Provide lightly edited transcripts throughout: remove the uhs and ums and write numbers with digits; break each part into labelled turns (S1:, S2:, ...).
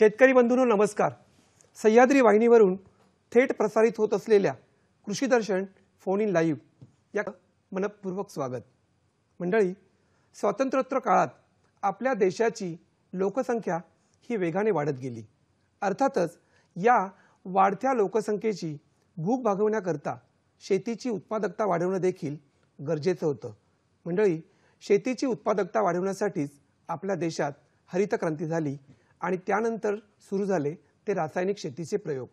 S1: शेतकरी बंधूंनो नमस्कार। सह्याद्री वाहिनीवरून थेट प्रसारित होत असलेल्या कृषी दर्शन फोन इन लाईव्ह या मनपूर्वक स्वागत। मंडळी, स्वातंत्र्योत्तर काळात आपल्या देशाची लोकसंख्या ही वेगाने वाढत गेली। अर्थातच या वाढत्या लोकसंख्येची भूक भागवण्याकरता शेतीची उत्पादकता वाढवणे देखील गरजेचं होतं। मंडळी, शेतीची उत्पादकता वाढवण्यासाठीच आपल्या देशात हरित क्रांती झाली आणि त्यानंतर सुरू झाले ते रासायनिक शेतीचे प्रयोग।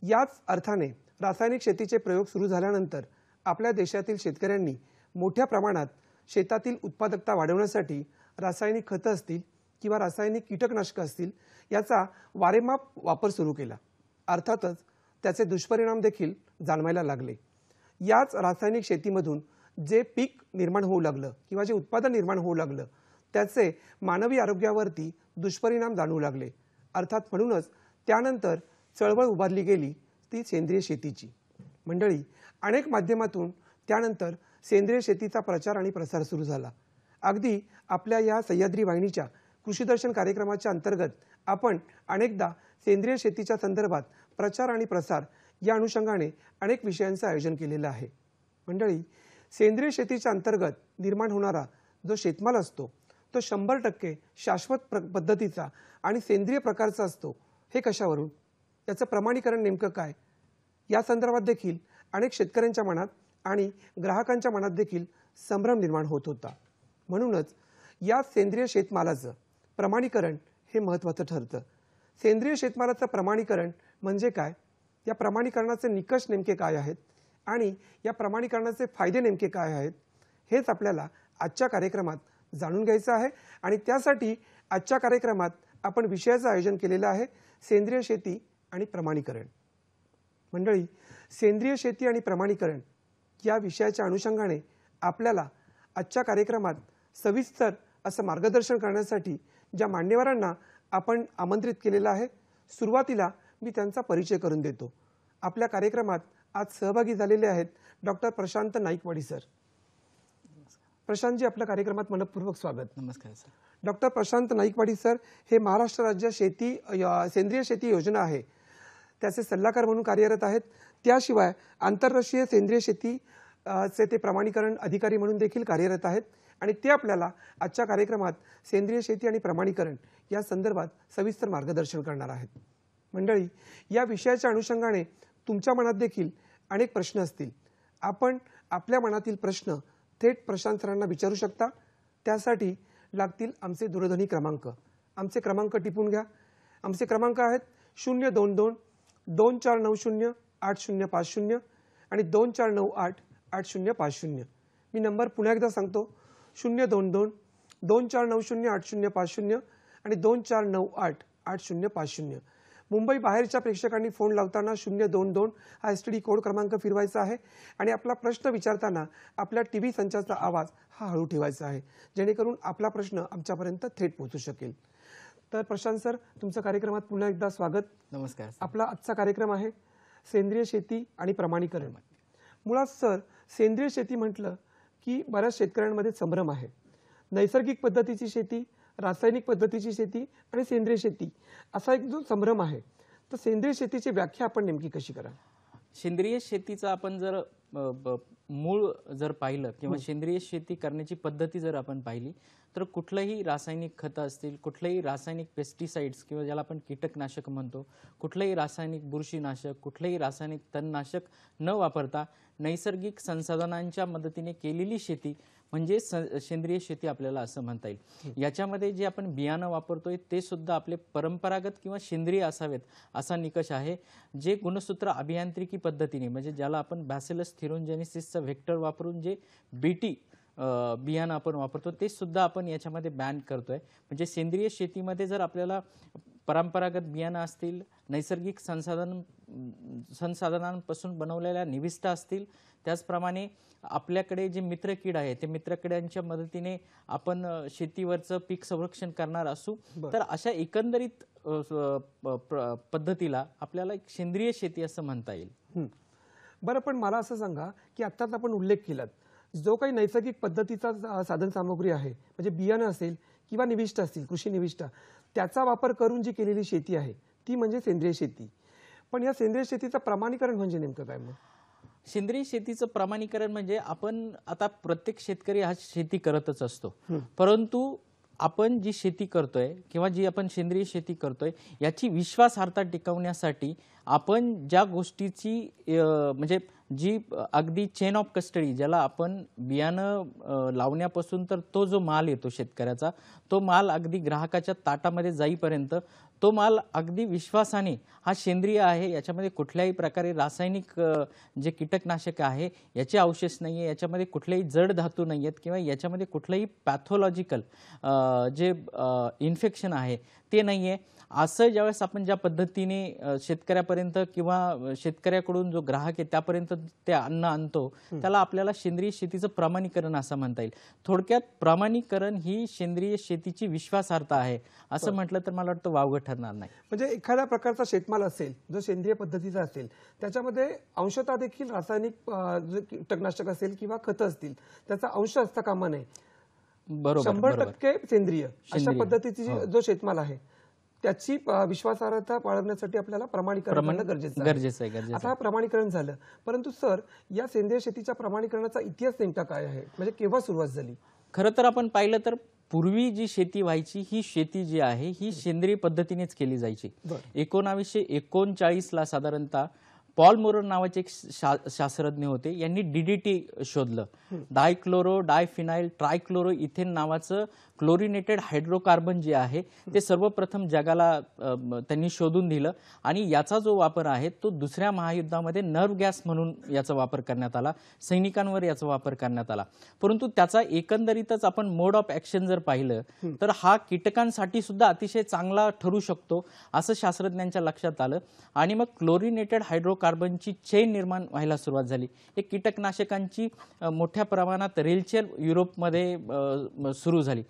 S1: याच अर्थाने रासायनिक शेतीचे प्रयोग सुरू झाल्यानंतर आपल्या देशातील शेतकऱ्यांनी मोठ्या प्रमाणात शेतातील उत्पादकता वाढवण्यासाठी रासायनिक खते असतील किंवा रासायनिक कीटकनाशके असतील याचा वारेमाप वापर सुरू केला। अर्थातच त्याचे दुष्परिणाम देखील जाणवायला लागले। याच रासायनिक शेतीमधून जे पीक निर्माण होऊ लागलं किंवा जे उत्पादन निर्माण होऊ लागलं त्याचे मानवी आरोग्यावरती दुष्परिणाम जाणवू लागले। अर्थात म्हणूनच त्यानंतर चळवळ उभारली गेली ती सेंद्रिय शेतीची। मंडळी, अनेक माध्यमातून त्यानंतर सेंद्रिय शेतीचा प्रचार आणि प्रसार सुरू झाला। अगदी आपल्या या सह्याद्री वाहिनीच्या कृषी दर्शन कार्यक्रमाच्या अंतर्गत आपण अनेकदा सेंद्रिय शेतीच्या संदर्भात प्रचार आणि प्रसार या अनुषंगाने अनेक विषयांचे आयोजन केलेले आहे। मंडळी, सेंद्रिय शेतीच्या अंतर्गत निर्माण होणारा जो शेतमाल असतो तो 100% शाश्वत पद्धतीचा आणि सेंद्रिय प्रकारचा असतो। हे कशावरून? याचं प्रमाणीकरण नेमकं काय? या संदर्भात देखील अनेक शेतकऱ्यांच्या मनात आणि ग्राहकांच्या मनात देखील संभ्रम निर्माण होत होता। म्हणूनच या सेंद्रिय शेतमालाचं प्रमाणीकरण हे महत्त्वाचं ठरतं। सेंद्रिय शेतमालाचं प्रमाणीकरण म्हणजे काय? या प्रमाणीकरणाचे निकष नेमके काय आहेत आणि या प्रमाणीकरणाचे फायदे नेमके काय आहेत हेच आपल्याला आजच्या कार्यक्रमात जाणून घ्यायचं आहे। आणि त्यासाठी आजच्या कार्यक्रमात आपण विषयाचं आयोजन केलेलं आहे, सेंद्रिय शेती आणि प्रमाणीकरण। मंडळी, सेंद्रिय शेती आणि प्रमाणीकरण या विषयाच्या अनुषंगाने आपल्याला आजच्या कार्यक्रमात सविस्तर असं मार्गदर्शन करण्यासाठी ज्या मान्यवरांना आपण आमंत्रित केलेलं आहे, सुरुवातीला मी त्यांचा परिचय करून देतो। आपल्या कार्यक्रमात आज सहभागी झालेले आहेत डॉक्टर प्रशांत नाईकवाडी सर। प्रशांत जी, आपल्या कार्यक्रमात मनपूर्वक स्वागत।
S2: नमस्कार sir.
S1: Doctor Prashant Naikwadi sir हे महाराष्ट्र राज्य सेंद्रिय शेती योजना आहे त्याचे सल्लागार म्हणून कार्यरत आहेत। त्याशिवाय आंतरराष्ट्रीय सेंद्रिय शेती चे ते प्रमाणीकरण अधिकारी म्हणून देखील कार्यरत आहेत आणि ते आपल्याला आजच्या कार्यक्रमात सेंद्रिय शेती आणि प्रमाणीकरण या संदर्भात सविस्तर मार्गदर्शन करणार आहेत। मंडळी, या विषयाच्या अनुषंगाने तुमच्या मनात देखील अनेक प्रश्न असतील। आपण आपल्या मनातील प्रश्न थेट प्रशांत सरांना विचारू शकता। त्यासाठी लागतील आमचे दूरध्वनी क्रमांक। आमचे क्रमांक टिपून घ्या। आमचे क्रमांक आहेत 022 2490 8050 आणि 2498 8050। मी नंबर पुन्हा एकदा सांगतो, 022 2490 8050 आणि 2498 8050। मुंबई बाहेरच्या प्रेक्षकांनी फोन लावताना 022 हा STD कोड क्रमांक फिरवायचा आहे आणि आपला प्रश्न विचारताना आपल्या टीव्ही संचाचा आवाज हा हळू ठेवायचा आहे, जेणेकरून आपला प्रश्न आमच्यापर्यंत थेट पोहोचू शकेल। तर प्रशांत सर, तुमचं कार्यक्रमात पुन्हा एकदा स्वागत।
S2: नमस्कार।
S1: आपला आजचा कार्यक्रम आहे सेंद्रिय शेती आणि प्रमाणीकरण। मुळात सर, सेंद्रिय शेती म्हटलं की बऱ्याच शेतकऱ्यांमध्ये संभ्रम आहे। नैसर्गिक पद्धतीची शेती, रासायनिक पद्धतीची शेती आणि सेंद्रिय शेती असा एक जो संभ्रम आहे, तर सेंद्रिय शेतीची व्याख्या आपण नेमकी कशी करा?
S2: सेंद्रिय शेतीचा आपण जर मूळ जर पाहिलं किंवा सेंद्रिय शेती करण्याची पद्धती जर आपण पाहिली तर कुठलंही रासायनिक खतं असतील, कुठलंही रासायनिक पेस्टिसाइड्स किंवा ज्याला आपण कीटकनाशक म्हणतो, कुठलंही रासायनिक बुरशीनाशक, कुठलंही रासायनिक तणनाशक न वापरता नैसर्गिक संसाधनांच्या मदतीने केलेली शेती म्हणजे सेंद्रिय शेती आपल्याला असं म्हणता येईल। याच्यामध्ये जे आपण बियाणं वापरतोय ते सुद्धा आपले परंपरागत किंवा सेंद्रिय असावेत असा निकष आहे। जे गुणसूत्र अभियांत्रिकी पद्धतीने म्हणजे ज्याला आपण बॅसिलस थिरोनजेनेसिसचा व्हेक्टर वापरून जे बीटी बियाणं आपण वापरतो ते सुद्धा आपण याच्यामध्ये बॅन करतोय। म्हणजे सेंद्रिय शेतीमध्ये जर आपल्याला परंपरागत बियाणं असतील, नैसर्गिक संसाधनांपासून बनवलेल्या निविष्ठा असतील, त्याचप्रमाणे आपल्याकडे जे मित्रकीड आहे ते मित्रकिड्यांच्या मदतीने आपण शेतीवरचं पीक संरक्षण करणार असू तर अशा एकंदरीत पद्धतीला आपल्याला एक सेंद्रिय शेती असं म्हणता येईल।
S1: बरं, पण मला असं सांगा की आत्ताच आपण उल्लेख केलात जो काही नैसर्गिक पद्धतीचा साधन सामग्री आहे म्हणजे बियाणं असेल किंवा निविष्ठा असतील, कृषी निविष्ठा, त्याचा वापर करून जी केलेली शेती आहे ती म्हणजे सेंद्रिय शेती. पण या सेंद्रिय शेतीचं प्रमाणीकरण म्हणजे नेमकं काय मग?
S2: सेंद्रिय शेतीचं प्रमाणीकरण म्हणजे आपण आता प्रत्येक शेतकरी हा शेती करतच असतो, परंतु आपण जी शेती करतोय किंवा जी आपण सेंद्रिय शेती करतोय याची विश्वासार्हता टिकवण्यासाठी आपण ज्या गोष्टीची म्हणजे जी अगदी चेन ऑफ कस्टडी ज्याला आपण बियाणं लावण्यापासून तर तो जो माल येतो शेतकऱ्याचा, तो माल अगदी ग्राहकाच्या ताटामध्ये जाईपर्यंत तो माल अगदी विश्वासाने हा सेंद्रिय आहे, याच्यामध्ये कुठल्याही प्रकारे रासायनिक जे कीटकनाशक आहे याचे अवशेष नाही आहे, याच्यामध्ये कुठलेही जड धातू नाही आहेत किंवा याच्यामध्ये कुठलंही पॅथॉलॉजिकल जे इन्फेक्शन आहे ते नाही आहे. असं ज्यावेळेस आपण ज्या पद्धतीने शेतकऱ्यापर्यंत किंवा शेतकऱ्याकडून जो ग्राहक आहे त्यापर्यंत ते अन्न आणतो त्याला आपल्याला सेंद्रिय शेतीचं प्रमाणीकरण असं म्हणता येईल. थोडक्यात प्रमाणीकरण ही सेंद्रिय शेतीची विश्वासार्हता आहे असं म्हटलं तर मला वाटतं वावगं ठरणार नाही.
S1: म्हणजे एखाद्या प्रकारचा शेतमाल असेल जो सेंद्रिय पद्धतीचा असेल त्याच्यामध्ये अंशतः देखील रासायनिक जे कीटकनाशक असेल किंवा खतं असतील त्याचा अंश असता कामा नये.
S2: बरोबर
S1: 100% सेंद्रिय अशा पद्धतीची जो शेतमाल आहे त्याची विश्वासार्हता बाळगण्यासाठी आपल्याला प्रमाणीकरण करणं गरजेचं आहे. आता प्रमाणीकरण झालं, परंतु सर या सेंद्रिय शेतीच्या प्रमाणीकरणाचा इतिहास नेमका काय आहे, म्हणजे केव्हा सुरुवात झाली?
S2: खरं तर आपण पाहिलं तर पूर्वी जी शेती व्हायची ही शेती जी आहे ही सेंद्रिय पद्धतीनेच केली जायची. 1939 ला साधारणतः पॉल मोरर नावाचे एक शास्त्रज्ञ होते, यांनी डीडीटी शोधलं. डायक्लोरो डायफिनाइल ट्रायक्लोरो इथेन नावाचं क्लोरिनेटेड हायड्रोकार्बन जे आहे ते सर्वप्रथम जगाला त्यांनी शोधून दिलं आणि याचा जो वापर आहे तो दुसऱ्या महायुद्धामध्ये नर्व गॅस म्हणून याचा वापर करण्यात आला, सैनिकांवर याचा वापर करण्यात आला. परंतु त्याचा एकंदरीतच आपण मोड ऑफ ऍक्शन जर पाहिलं तर हा कीटकांसाठी सुद्धा अतिशय चांगला ठरू शकतो असं शास्त्रज्ञांच्या लक्षात आलं आणि मग क्लोरिनेटेड हायड्रोकार्बनची चेन निर्माण व्हायला सुरुवात झाली. एक कीटकनाशकांची मोठ्या प्रमाणात रेलचेल युरोपमध्ये सुरू झाली.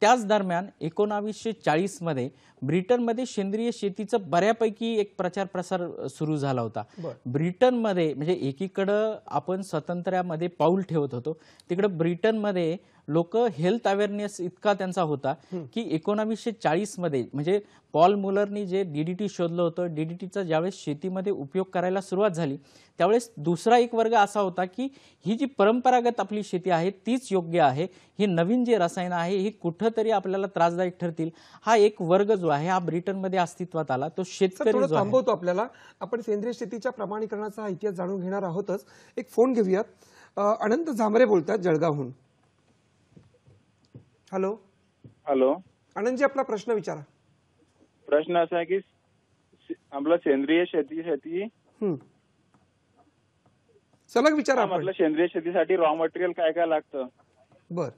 S2: त्याच दरम्यान 1940 मध्ये ब्रिटनमध्ये सेंद्रिय शेतीचं बऱ्यापैकी एक प्रचार प्रसार सुरू झाला होता. ब्रिटनमध्ये म्हणजे एकीकडं आपण स्वातंत्र्यामध्ये पाऊल ठेवत होतो, तिकडे ब्रिटनमध्ये लोक हेल्थ अवेअरनेस इतका त्यांचा होता की 1940 मध्ये म्हणजे पॉल मुलरनी जे डीडीटी शोधलं होतं, डीडीटीचा ज्यावेळेस शेतीमध्ये उपयोग करायला सुरुवात झाली त्यावेळेस दुसरा एक वर्ग असा होता की ही जी परंपरागत आपली शेती आहे तीच योग्य आहे, ही नवीन जे रसायन आहे ही कुठंतरी आपल्याला त्रासदायक ठरतील. हा एक वर्ग जो आहे हा ब्रिटनमध्ये अस्तित्वात आला, तो शेतकरी जो
S1: थांबवतो. आपल्याला आपण सेंद्रिय शेतीच्या प्रमाणीकरणाचा हा इतिहास जाणून घेणार आहोतच. एक फोन घेऊयात. अनंत झामरे बोलतात जळगावहून. हॅलो.
S3: हॅलो
S1: आनंदजी, आपला प्रश्न विचारा.
S3: प्रश्न असा आहे की आपलं सेंद्रिय शेतीसाठी
S1: सलग विचारा.
S3: म्हटलं सेंद्रिय शेतीसाठी रॉ मटेरियल काय काय लागतं?
S1: बर,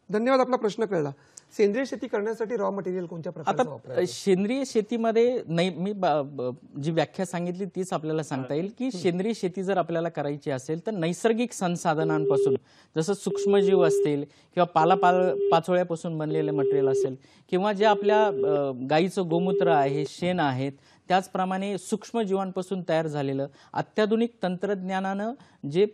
S1: धन्यवाद, आपला प्रश्न कळला. सेंद्रिय शेती करण्यासाठी रॉ मटेरियल कोणत्या प्रकारचं
S2: आता
S1: वापरायचं?
S2: सेंद्रिय शेतीमध्ये मी जी व्याख्या सांगितली तीच आपल्याला सांगता येईल की सेंद्रिय शेती जर आपल्याला करायची असेल तर नैसर्गिक संसाधनांपासून जसं सूक्ष्मजीव असतील किंवा पाचोळ्यापासून बनलेले मटेरियल असेल किंवा जे आपल्या गाईचं गोमूत्र आहे, शेण आहेत, त्याचप्रमाणे सूक्ष्मजीवांपासून तयार झालेलं अत्याधुनिक तंत्रज्ञानानं जे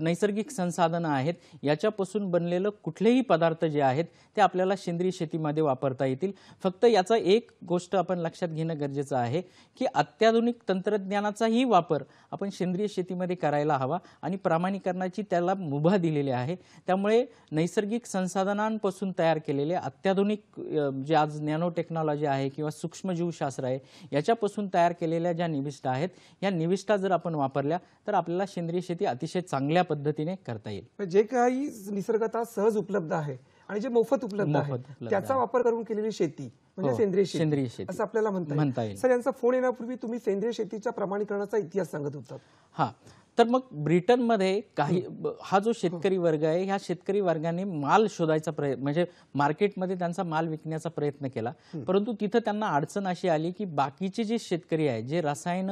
S2: नैसर्गिक संसाधनं आहेत याच्यापासून बनलेलं कुठलेही पदार्थ जे आहेत ते आपल्याला सेंद्रिय शेतीमध्ये वापरता येतील. फक्त याचा एक गोष्ट आपण लक्षात घेणं गरजेचं आहे की अत्याधुनिक तंत्रज्ञानाचाही वापर आपण सेंद्रिय शेतीमध्ये करायला हवा आणि प्रमाणीकरणाची त्याला मुभा दिलेली आहे. त्यामुळे नैसर्गिक संसाधनांपासून तयार केलेले अत्याधुनिक जे आज नॅनो टेक्नॉलॉजी आहे किंवा सूक्ष्मजीवशास्त्र आहे याच्यापासून तयार केलेल्या ज्या निविष्ठा आहेत या निविष्ठा जर आपण वापरल्या तर आपल्याला सेंद्रिय शेती अतिशय चांगल्या पद्धतीने करता येईल.
S1: जे काही निसर्गात सहज उपलब्ध आहे आणि जे मोफत उपलब्ध आहे त्याचा वापर करून केलेली शेती म्हणजे सेंद्रिय शेती असं आपल्याला म्हणता येईल. सर, यांचा फोन येण्यापूर्वी तुम्ही सेंद्रिय शेतीच्या प्रमाणीकरणाचा इतिहास सांगत होता.
S2: हा, तर मग ब्रिटनमध्ये काही हा जो शेतकरी वर्ग आहे ह्या शेतकरी वर्गाने माल शोधायचा प्रयत्न म्हणजे मार्केटमध्ये त्यांचा माल विकण्याचा प्रयत्न केला, परंतु तिथं त्यांना अडचण अशी आली की बाकीचे जे शेतकरी आहेत जे रसायन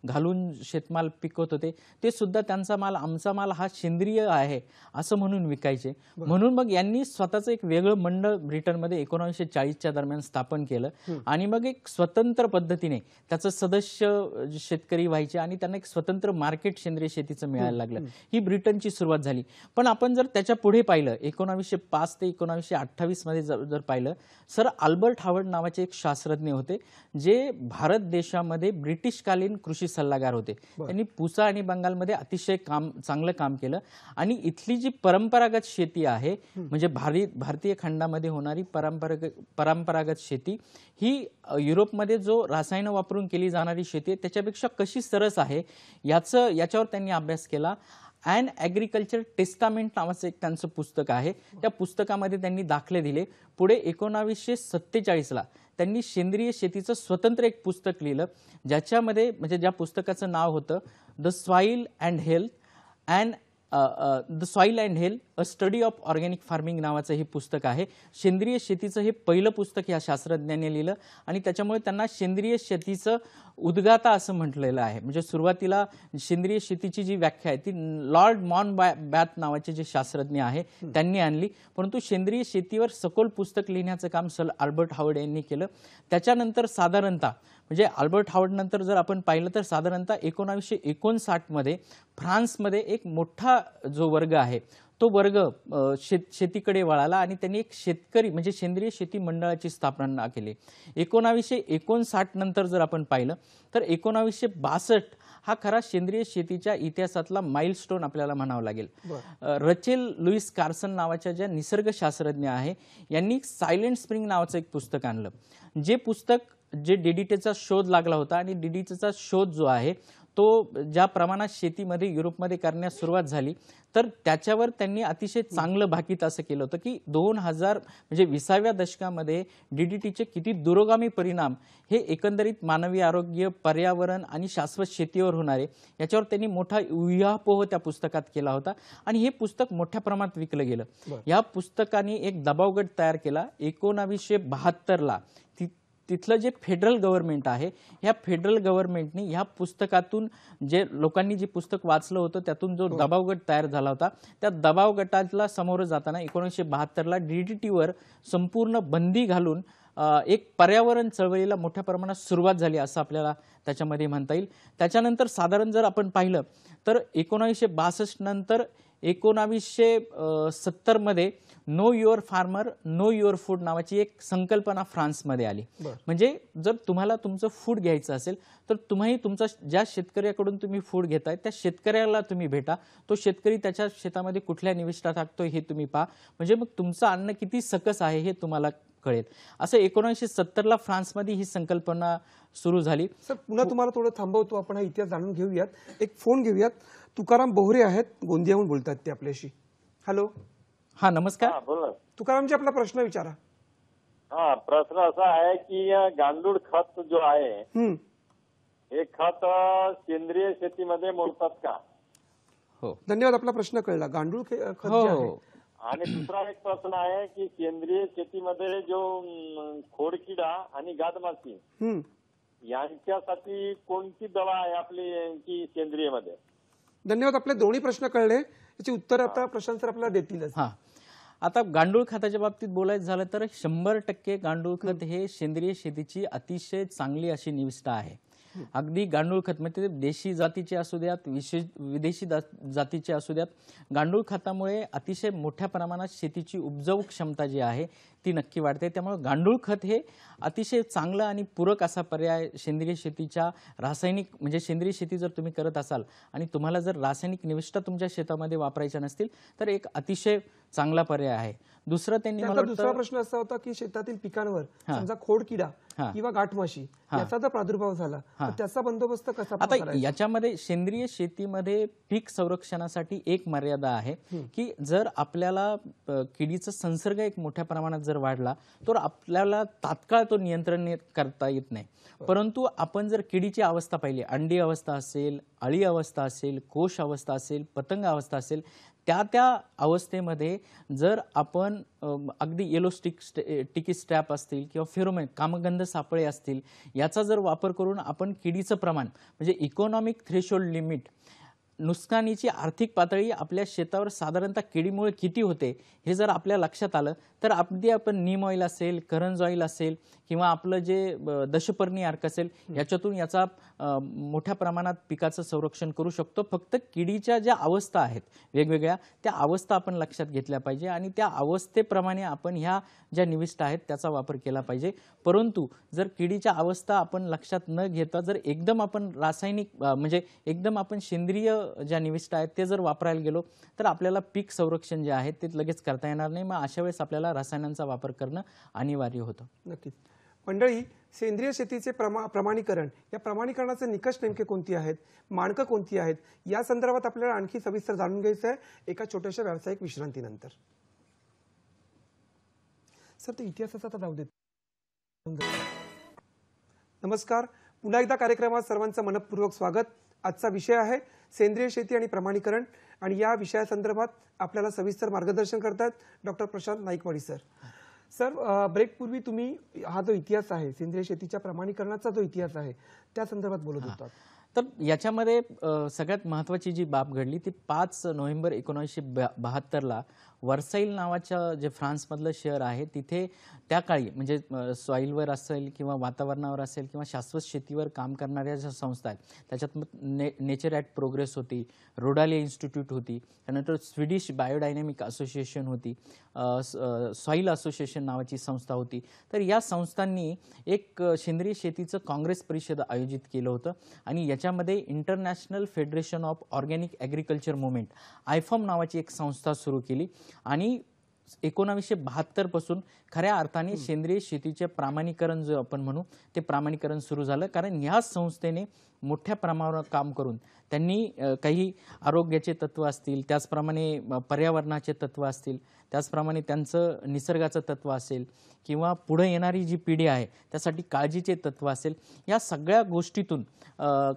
S2: घालून शेतमाल पिकवत होते ते सुद्धा त्यांचा माल, आमचा माल हा सेंद्रिय आहे असं म्हणून विकायचे. म्हणून मग यांनी स्वतःचं एक वेगळं मंडळ ब्रिटनमध्ये 1940च्या दरम्यान स्थापन केलं आणि मग एक स्वतंत्र पद्धतीने त्याचं सदस्य शेतकरी व्हायचे आणि त्यांना एक स्वतंत्र मार्केट थेट सेंद्रिय शेतीचं मिळायला लागलं. ही ब्रिटनची सुरुवात झाली. पण आपण जर त्याच्या पुढे पाहिलं 1905 ते 1928 मध्ये जर पाहिलं, सर अल्बर्ट हावर्ड नावाचे एक शास्त्रज्ञ होते जे भारत देशामध्ये ब्रिटिशकालीन कृषी सल्लागार होते. त्यांनी पुसा आणि बंगालमध्ये अतिशय चांगलं काम केलं आणि इथली जी परंपरागत शेती आहे म्हणजे भारतीय खंडामध्ये होणारी परंपरागत शेती ही युरोपमध्ये जो रसायन वापरून केली जाणारी शेती आहे त्याच्यापेक्षा कशी सरस आहे याच्यावर त्यांनी अभ्यास केला. अँड ॲग्रिकल्चर टेस्टामेंट नावाचं एक त्यांचं पुस्तक आहे. त्या पुस्तकामध्ये त्यांनी दाखले दिले. पुढे 1947ला त्यांनी सेंद्रिय शेतीचं स्वतंत्र एक पुस्तक लिहिलं ज्याच्यामध्ये म्हणजे ज्या पुस्तकाचं नाव होतं the soil and health a study of organic farming नावाचं हे पुस्तक आहे. सेंद्रिय शेतीचं हे पहिलं पुस्तक या शास्त्रज्ञांनी लिहिलं आणि त्याच्यामुळे त्यांना सेंद्रिय शेतीचं उद्गाता असं म्हटलेलं आहे. म्हणजे सुरुवातीला सेंद्रिय शेतीची जी व्याख्या आहे ती लॉर्ड माउंटबॅट नावाचे जे शास्त्रज्ञ आहे त्यांनी आणली. परंतु सेंद्रिय शेतीवर सखोल पुस्तक लिहिण्याचं काम सर अल्बर्ट हावर्ड यांनी केलं. त्याच्यानंतर साधारणतः म्हणजे अल्बर्ट हावर्ड नंतर जर आपण पाहिलं तर साधारणतः 1959 मध्ये फ्रान्समध्ये एक मोठा जो वर्ग आहे तो वर्ग शेतीकडे वळाला आणि त्यांनी एक शेतकरी म्हणजे सेंद्रिय शेती मंडळाची स्थापना केली. 1959 नंतर जर आपण पाहिलं तर 1962 हा खरा सेंद्रिय शेतीच्या इतिहासातला माइलस्टोन आपल्याला म्हणावं लागेल. रचेल लुईस कार्सन नावाच्या ज्या निसर्गशास्त्रज्ञ आहे यांनी सायलेंट स्प्रिंग नावाचं एक पुस्तक आणलं. जे पुस्तक जे डीडीटीचा शोध लागला होता आणि डीडीटीचा शोध जो आहे तो ज्या प्रमाणात शेतीमध्ये युरोपमध्ये करण्यास सुरुवात झाली तर त्याच्यावर त्यांनी अतिशय चांगलं भाकीत असं केलं होतं की 2000 म्हणजे 20व्या दशकामध्ये डीडीटीचे किती दूरगामी परिणाम हे एकंदरीत मानवी आरोग्य, पर्यावरण आणि शाश्वत शेतीवर होणार आहे याच्यावर त्यांनी मोठा ऊहापोह त्या पुस्तकात केला होता आणि हे पुस्तक मोठ्या प्रमाणात विकलं गेलं. या पुस्तकाने एक दबावगट तयार केला. 1972ला तिथलं जे फेडरल गव्हर्नमेंट आहे ह्या फेडरल गव्हर्नमेंटने ह्या पुस्तकातून जे लोकांनी जे पुस्तक वाचलं होतं त्यातून जो दबावगट तयार झाला होता त्या दबावगटाला समोर जाताना 1972ला डीडीटीवर संपूर्ण बंदी घालून एक पर्यावरण चळवळीला मोठ्या प्रमाणात सुरुवात झाली असं आपल्याला त्याच्यामध्ये म्हणता येईल. त्याच्यानंतर साधारण जर आपण पाहिलं तर 1962 नंतर 1970 मध्ये know your farmer know your food नावाची एक संकल्पना फ्रान्समध्ये आली. म्हणजे जर तुम्हाला तुमचं फूड घ्यायचं असेल तर तुम्ही तुमचा ज्या शेतकऱ्याकडून तुम्ही फूड घेताय त्या शेतकऱ्याला तुम्ही भेटा. तो शेतकरी त्याच्या शेतामध्ये कुठल्या निविष्ठा टाकतोय हे तुम्ही पहा. म्हणजे मग तुमचं अन्न किती सकस आहे हे तुम्हाला कळेल. असं 1970ला फ्रान्समध्ये ही संकल्पना सुरू झाली.
S1: सर पुन्हा तुम्हाला थोडं थांबवतो, आपण हा इतिहास जाणून घेऊयात. एक फोन घेऊयात. तुकाराम बोहरे आहेत, गोंदियाहून बोलतात ते आपल्याशी. हॅलो.
S2: हा नमस्कार.
S4: बोला.
S1: तुकारामजी आपला प्रश्न विचारा.
S4: हा प्रश्न असा आहे की गांडूळ खत जो आहे हे खत सेंद्रिय शेतीमध्ये मोडतात का?
S2: हो
S1: धन्यवाद, आपला प्रश्न कळला. गांडूळ खत जे आहे
S4: आणि दुसरा एक प्रश्न आहे की सेंद्रिय शेतीमध्ये जो खोडकिडा आणि गादमाशी यांच्यासाठी कोणती दवा आहे आपली की सेंद्रिय मध्ये?
S1: धन्यवाद, आपले दोन्ही प्रश्न कळले. याची उत्तर आता प्रशांत सर आपल्याला देतीलच.
S2: हा आता गांडूळ खताच्या बाबतीत बोलायचं झालं तर 100% गांडूळ खत हे सेंद्रिय शेतीची अतिशय चांगली अशी निविष्ठा आहे. अगदी गांडूळ खत म्हणजे देशी जातीचे असू द्यात विदेशी जातीचे असू द्यात, गांडूळ खतामुळे अतिशय मोठ्या प्रमाणात शेतीची उपजाऊ क्षमता जी आहे ती नक्की वाढते. त्यामुळे गांडूळ खत हे अतिशय चांगलं आणि पूरक असा पर्याय सेंद्रिय शेतीच्या रासायनिक म्हणजे सेंद्रिय शेती जर तुम्ही करत असाल आणि तुम्हाला जर रासायनिक निविष्ठा तुमच्या शेतामध्ये वापरायच्या नसतील तर एक अतिशय चांगला पर्याय आहे. दुसरं त्यांनी मला
S1: दुसरा प्रश्न असा होता की शेतातील पिकांवर समजा खोडकिडा किंवा गाठमाशी याचा जर प्रादुर्भाव झाला तर त्याचा बंदोबस्त कसा?
S2: आता याच्यामध्ये सेंद्रिय शेतीमध्ये पीक संरक्षणासाठी एक मर्यादा आहे की जर आपल्याला किडीचा संसर्ग एक मोठ्या प्रमाणात जर वाढला तर आपल्याला तात्काळ तो नियंत्रण करता येत नाही. परंतु आपण जर किडीची अवस्था पाहिली, अंडी अवस्था असेल, अळी अवस्था असेल, कोश अवस्था असेल, पतंग अवस्था असेल, त्या अवस्थेमध्ये जर आपण अगदी येलो टिकी स्ट्रॅप असतील किंवा फेरोमेन कामगंध सापळे असतील याचा जर वापर करून आपण किडीचं प्रमाण म्हणजे इकॉनॉमिक थ्रेशोल्ड लिमिट नुकसानीची आर्थिक पातळी आपल्या शेतावर साधारणतः किडीमुळे किती होते हे जर आपल्या लक्षात आलं तर अगदी आपण नीम ऑइल असेल, करंज ऑइल असेल किंवा आपलं जे दशपर्णी अर्क असेल याच्यातून याचा मोठ्या प्रमाणात पिकाचं संरक्षण करू शकतो. फक्त किडीच्या ज्या अवस्था आहेत वेगवेगळ्या त्या अवस्था आपण लक्षात घेतल्या पाहिजे आणि त्या अवस्थेप्रमाणे आपण ह्या ज्या निविष्ठा आहेत त्याचा वापर केला पाहिजे. परंतु जर किडीच्या अवस्था आपण लक्षात न घेता जर एकदम आपण रासायनिक म्हणजे एकदम आपण सेंद्रिय ज्या निविष्ठा आहेत ते जर वापरायला गेलो तर आपल्याला पीक संरक्षण जे आहे ते लगेच करता येणार नाही. मग अशा वेळेस आपल्याला रसायनांचा वापर करणं अनिवार्य होतं.
S1: नक्कीच. मंडळी, सेंद्रिय शेतीचे प्रमाणीकरण, या प्रमाणीकरणाचे निकष नेमके कोणती आहेत, मानकं कोणती आहेत, या संदर्भात आपल्याला आणखी सविस्तर जाणून घ्यायचं आहे एका छोट्याशा व्यावसायिक विश्रांतीनंतर. सर, ते इतिहासाचा आता जाऊ देत. नमस्कार, पुन्हा एकदा कार्यक्रमात सर्वांचं मनपूर्वक स्वागत. आजचा विषय आहे सेंद्रिय शेती आणि प्रमाणीकरण आणि या विषयासंदर्भात आपल्याला सविस्तर मार्गदर्शन करतात doctor Prashant Naikwadi sir. Sir, ब्रेकपूर्वी तुम्ही हा जो इतिहास आहे सेंद्रिय शेतीच्या प्रमाणीकरणाचा जो इतिहास आहे त्या संदर्भात बोलत होतात.
S2: तर याच्यामध्ये सगळ्यात महत्त्वाची जी बाब घडली ती 5 नोव्हेंबर 1972ला वर्साईल नावाच्या जे फ्रान्समधलं शहर आहे तिथे त्या काळी म्हणजे सॉईलवर असेल किंवा वातावरणावर असेल किंवा शाश्वत शेतीवर काम करणाऱ्या ज्या संस्था आहेत त्याच्यात नेचर ॲट प्रोग्रेस होती, रोडाले इन्स्टिट्यूट होती, त्यानंतर स्वीडिश बायोडायनॅमिक असोसिएशन होती, सॉईल असोसिएशन नावाची संस्था होती. तर या संस्थांनी एक सेंद्रिय शेतीचं काँग्रेस परिषद आयोजित केलं होतं आणि याच्यामध्ये international federation of organic agriculture movement IFOAM नावाची एक संस्था सुरू केली आणि 1972 पासून खऱ्या अर्थाने सेंद्रिय शेतीचे प्रमाणीकरण जो आपण म्हणू ते प्रमाणीकरण सुरू झालं. कारण ह्या संस्थेने मोठ्या प्रमाणावर काम करून त्यांनी काही आरोग्याचे तत्व असतील, त्याचप्रमाणे पर्यावरणाचे तत्व असतील, त्याचप्रमाणे त्यांचं निसर्गाचं तत्व असेल किंवा पुढे येणारी जी पिढी आहे त्यासाठी काळजीचे तत्व असेल, या सगळ्या गोष्टीतून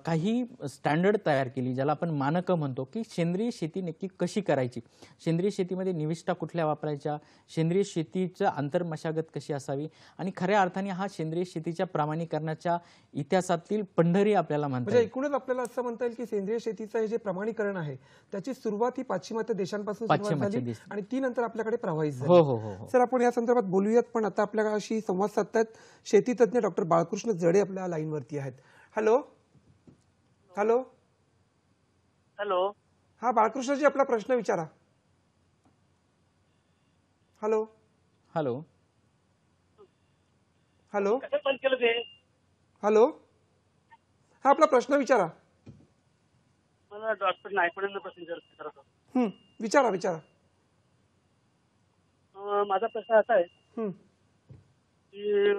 S2: काही स्टँडर्ड तयार केली ज्याला आपण मानकं म्हणतो की सेंद्रिय शेती नक्की कशी करायची, सेंद्रिय शेतीमध्ये निविष्ठा कुठल्या वापरायच्या, सेंद्रिय शेतीचं आंतरमशागत कशी असावी आणि खऱ्या अर्थाने हा सेंद्रिय शेतीच्या प्रमाणीकरणाच्या इतिहासातील पंढरी आपल्याला म्हणता
S1: म्हणजे एकूणच आपल्याला असं म्हणता येईल की सेंद्रिय शेतीचं हे जे प्रमाणीकरण आहे त्याची सुरुवात ही पाश्चिमात्य देशांपासून सुरुवात झाली आणि ती नंतर आपल्याकडे प्रवाहित झाली.
S2: हो हो हो.
S1: सर, आपण या संदर्भात बोलूयात, पण आता आपल्याशी संवाद साधतात शेती तज्ञ डॉक्टर बाळकृष्ण जडे आपल्या लाईनवरती आहेत. Hello hello
S5: hello.
S1: हा बाळकृष्णजी, आपला प्रश्न विचारा. हॅलो
S2: हॅलो
S1: हॅलो
S5: कसं बंद केलं ते?
S1: हॅलो, हा आपला प्रश्न विचारा.
S5: मला डॉक्टर नायकवाडेंना प्रश्न विचारायचा होता.
S1: विचारा विचारा.
S5: माझा प्रश्न असा आहे
S1: हम्म.
S5: की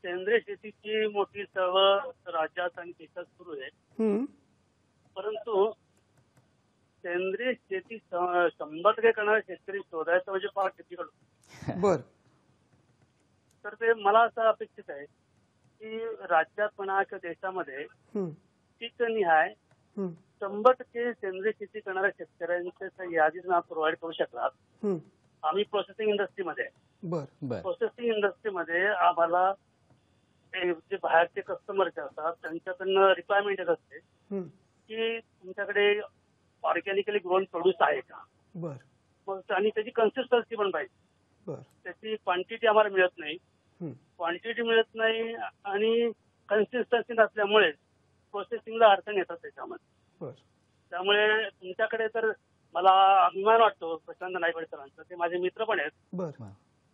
S5: सेंद्रिय शेतीची मोठी चळवळ राज्यात आणि देशात सुरू आहे,
S1: हम्म.
S5: परंतु सेंद्रिय शेती 100% करणारे शेतकरी शोधायचं म्हणजे फार difficult.
S1: बर.
S5: तर ते मला असं अपेक्षित आहे की राज्यात म्हणा किंवा देशामध्ये
S1: हम्म.
S5: पिकनिहाय
S1: हम्म.
S5: 100% सेंद्रिय शेती करणाऱ्या शेतकऱ्यांच्या यादी प्रोव्हाइड करू शकणार.
S1: हम्म.
S5: आम्ही प्रोसेसिंग इंडस्ट्रीमध्ये
S1: बर.
S2: बर.
S5: प्रोसेसिंग इंडस्ट्रीमध्ये आम्हाला जे बाहेरचे कस्टमर असतात त्यांच्याकडनं रिक्वायरमेंट येत असते
S1: हम्म.
S5: की तुमच्याकडे ऑर्गॅनिकली ग्रोन प्रोड्यूस आहे का,
S1: बर.
S5: मग आणि त्याची कन्सिस्टन्सी पण पाहिजे.
S1: बर.
S5: त्याची क्वांटिटी आम्हाला मिळत नाही,
S1: हम्म.
S5: क्वांटिटी मिळत नाही आणि कन्सिस्टन्सी नसल्यामुळे प्रोसेसिंगला अडचण येतात त्याच्यामध्ये.
S1: बर.
S5: त्यामुळे तुमच्याकडे तर मला अभिमान वाटतो प्रशांत नायकवाडे सरांचा, ते माझे मित्र पण आहेत.
S1: बर.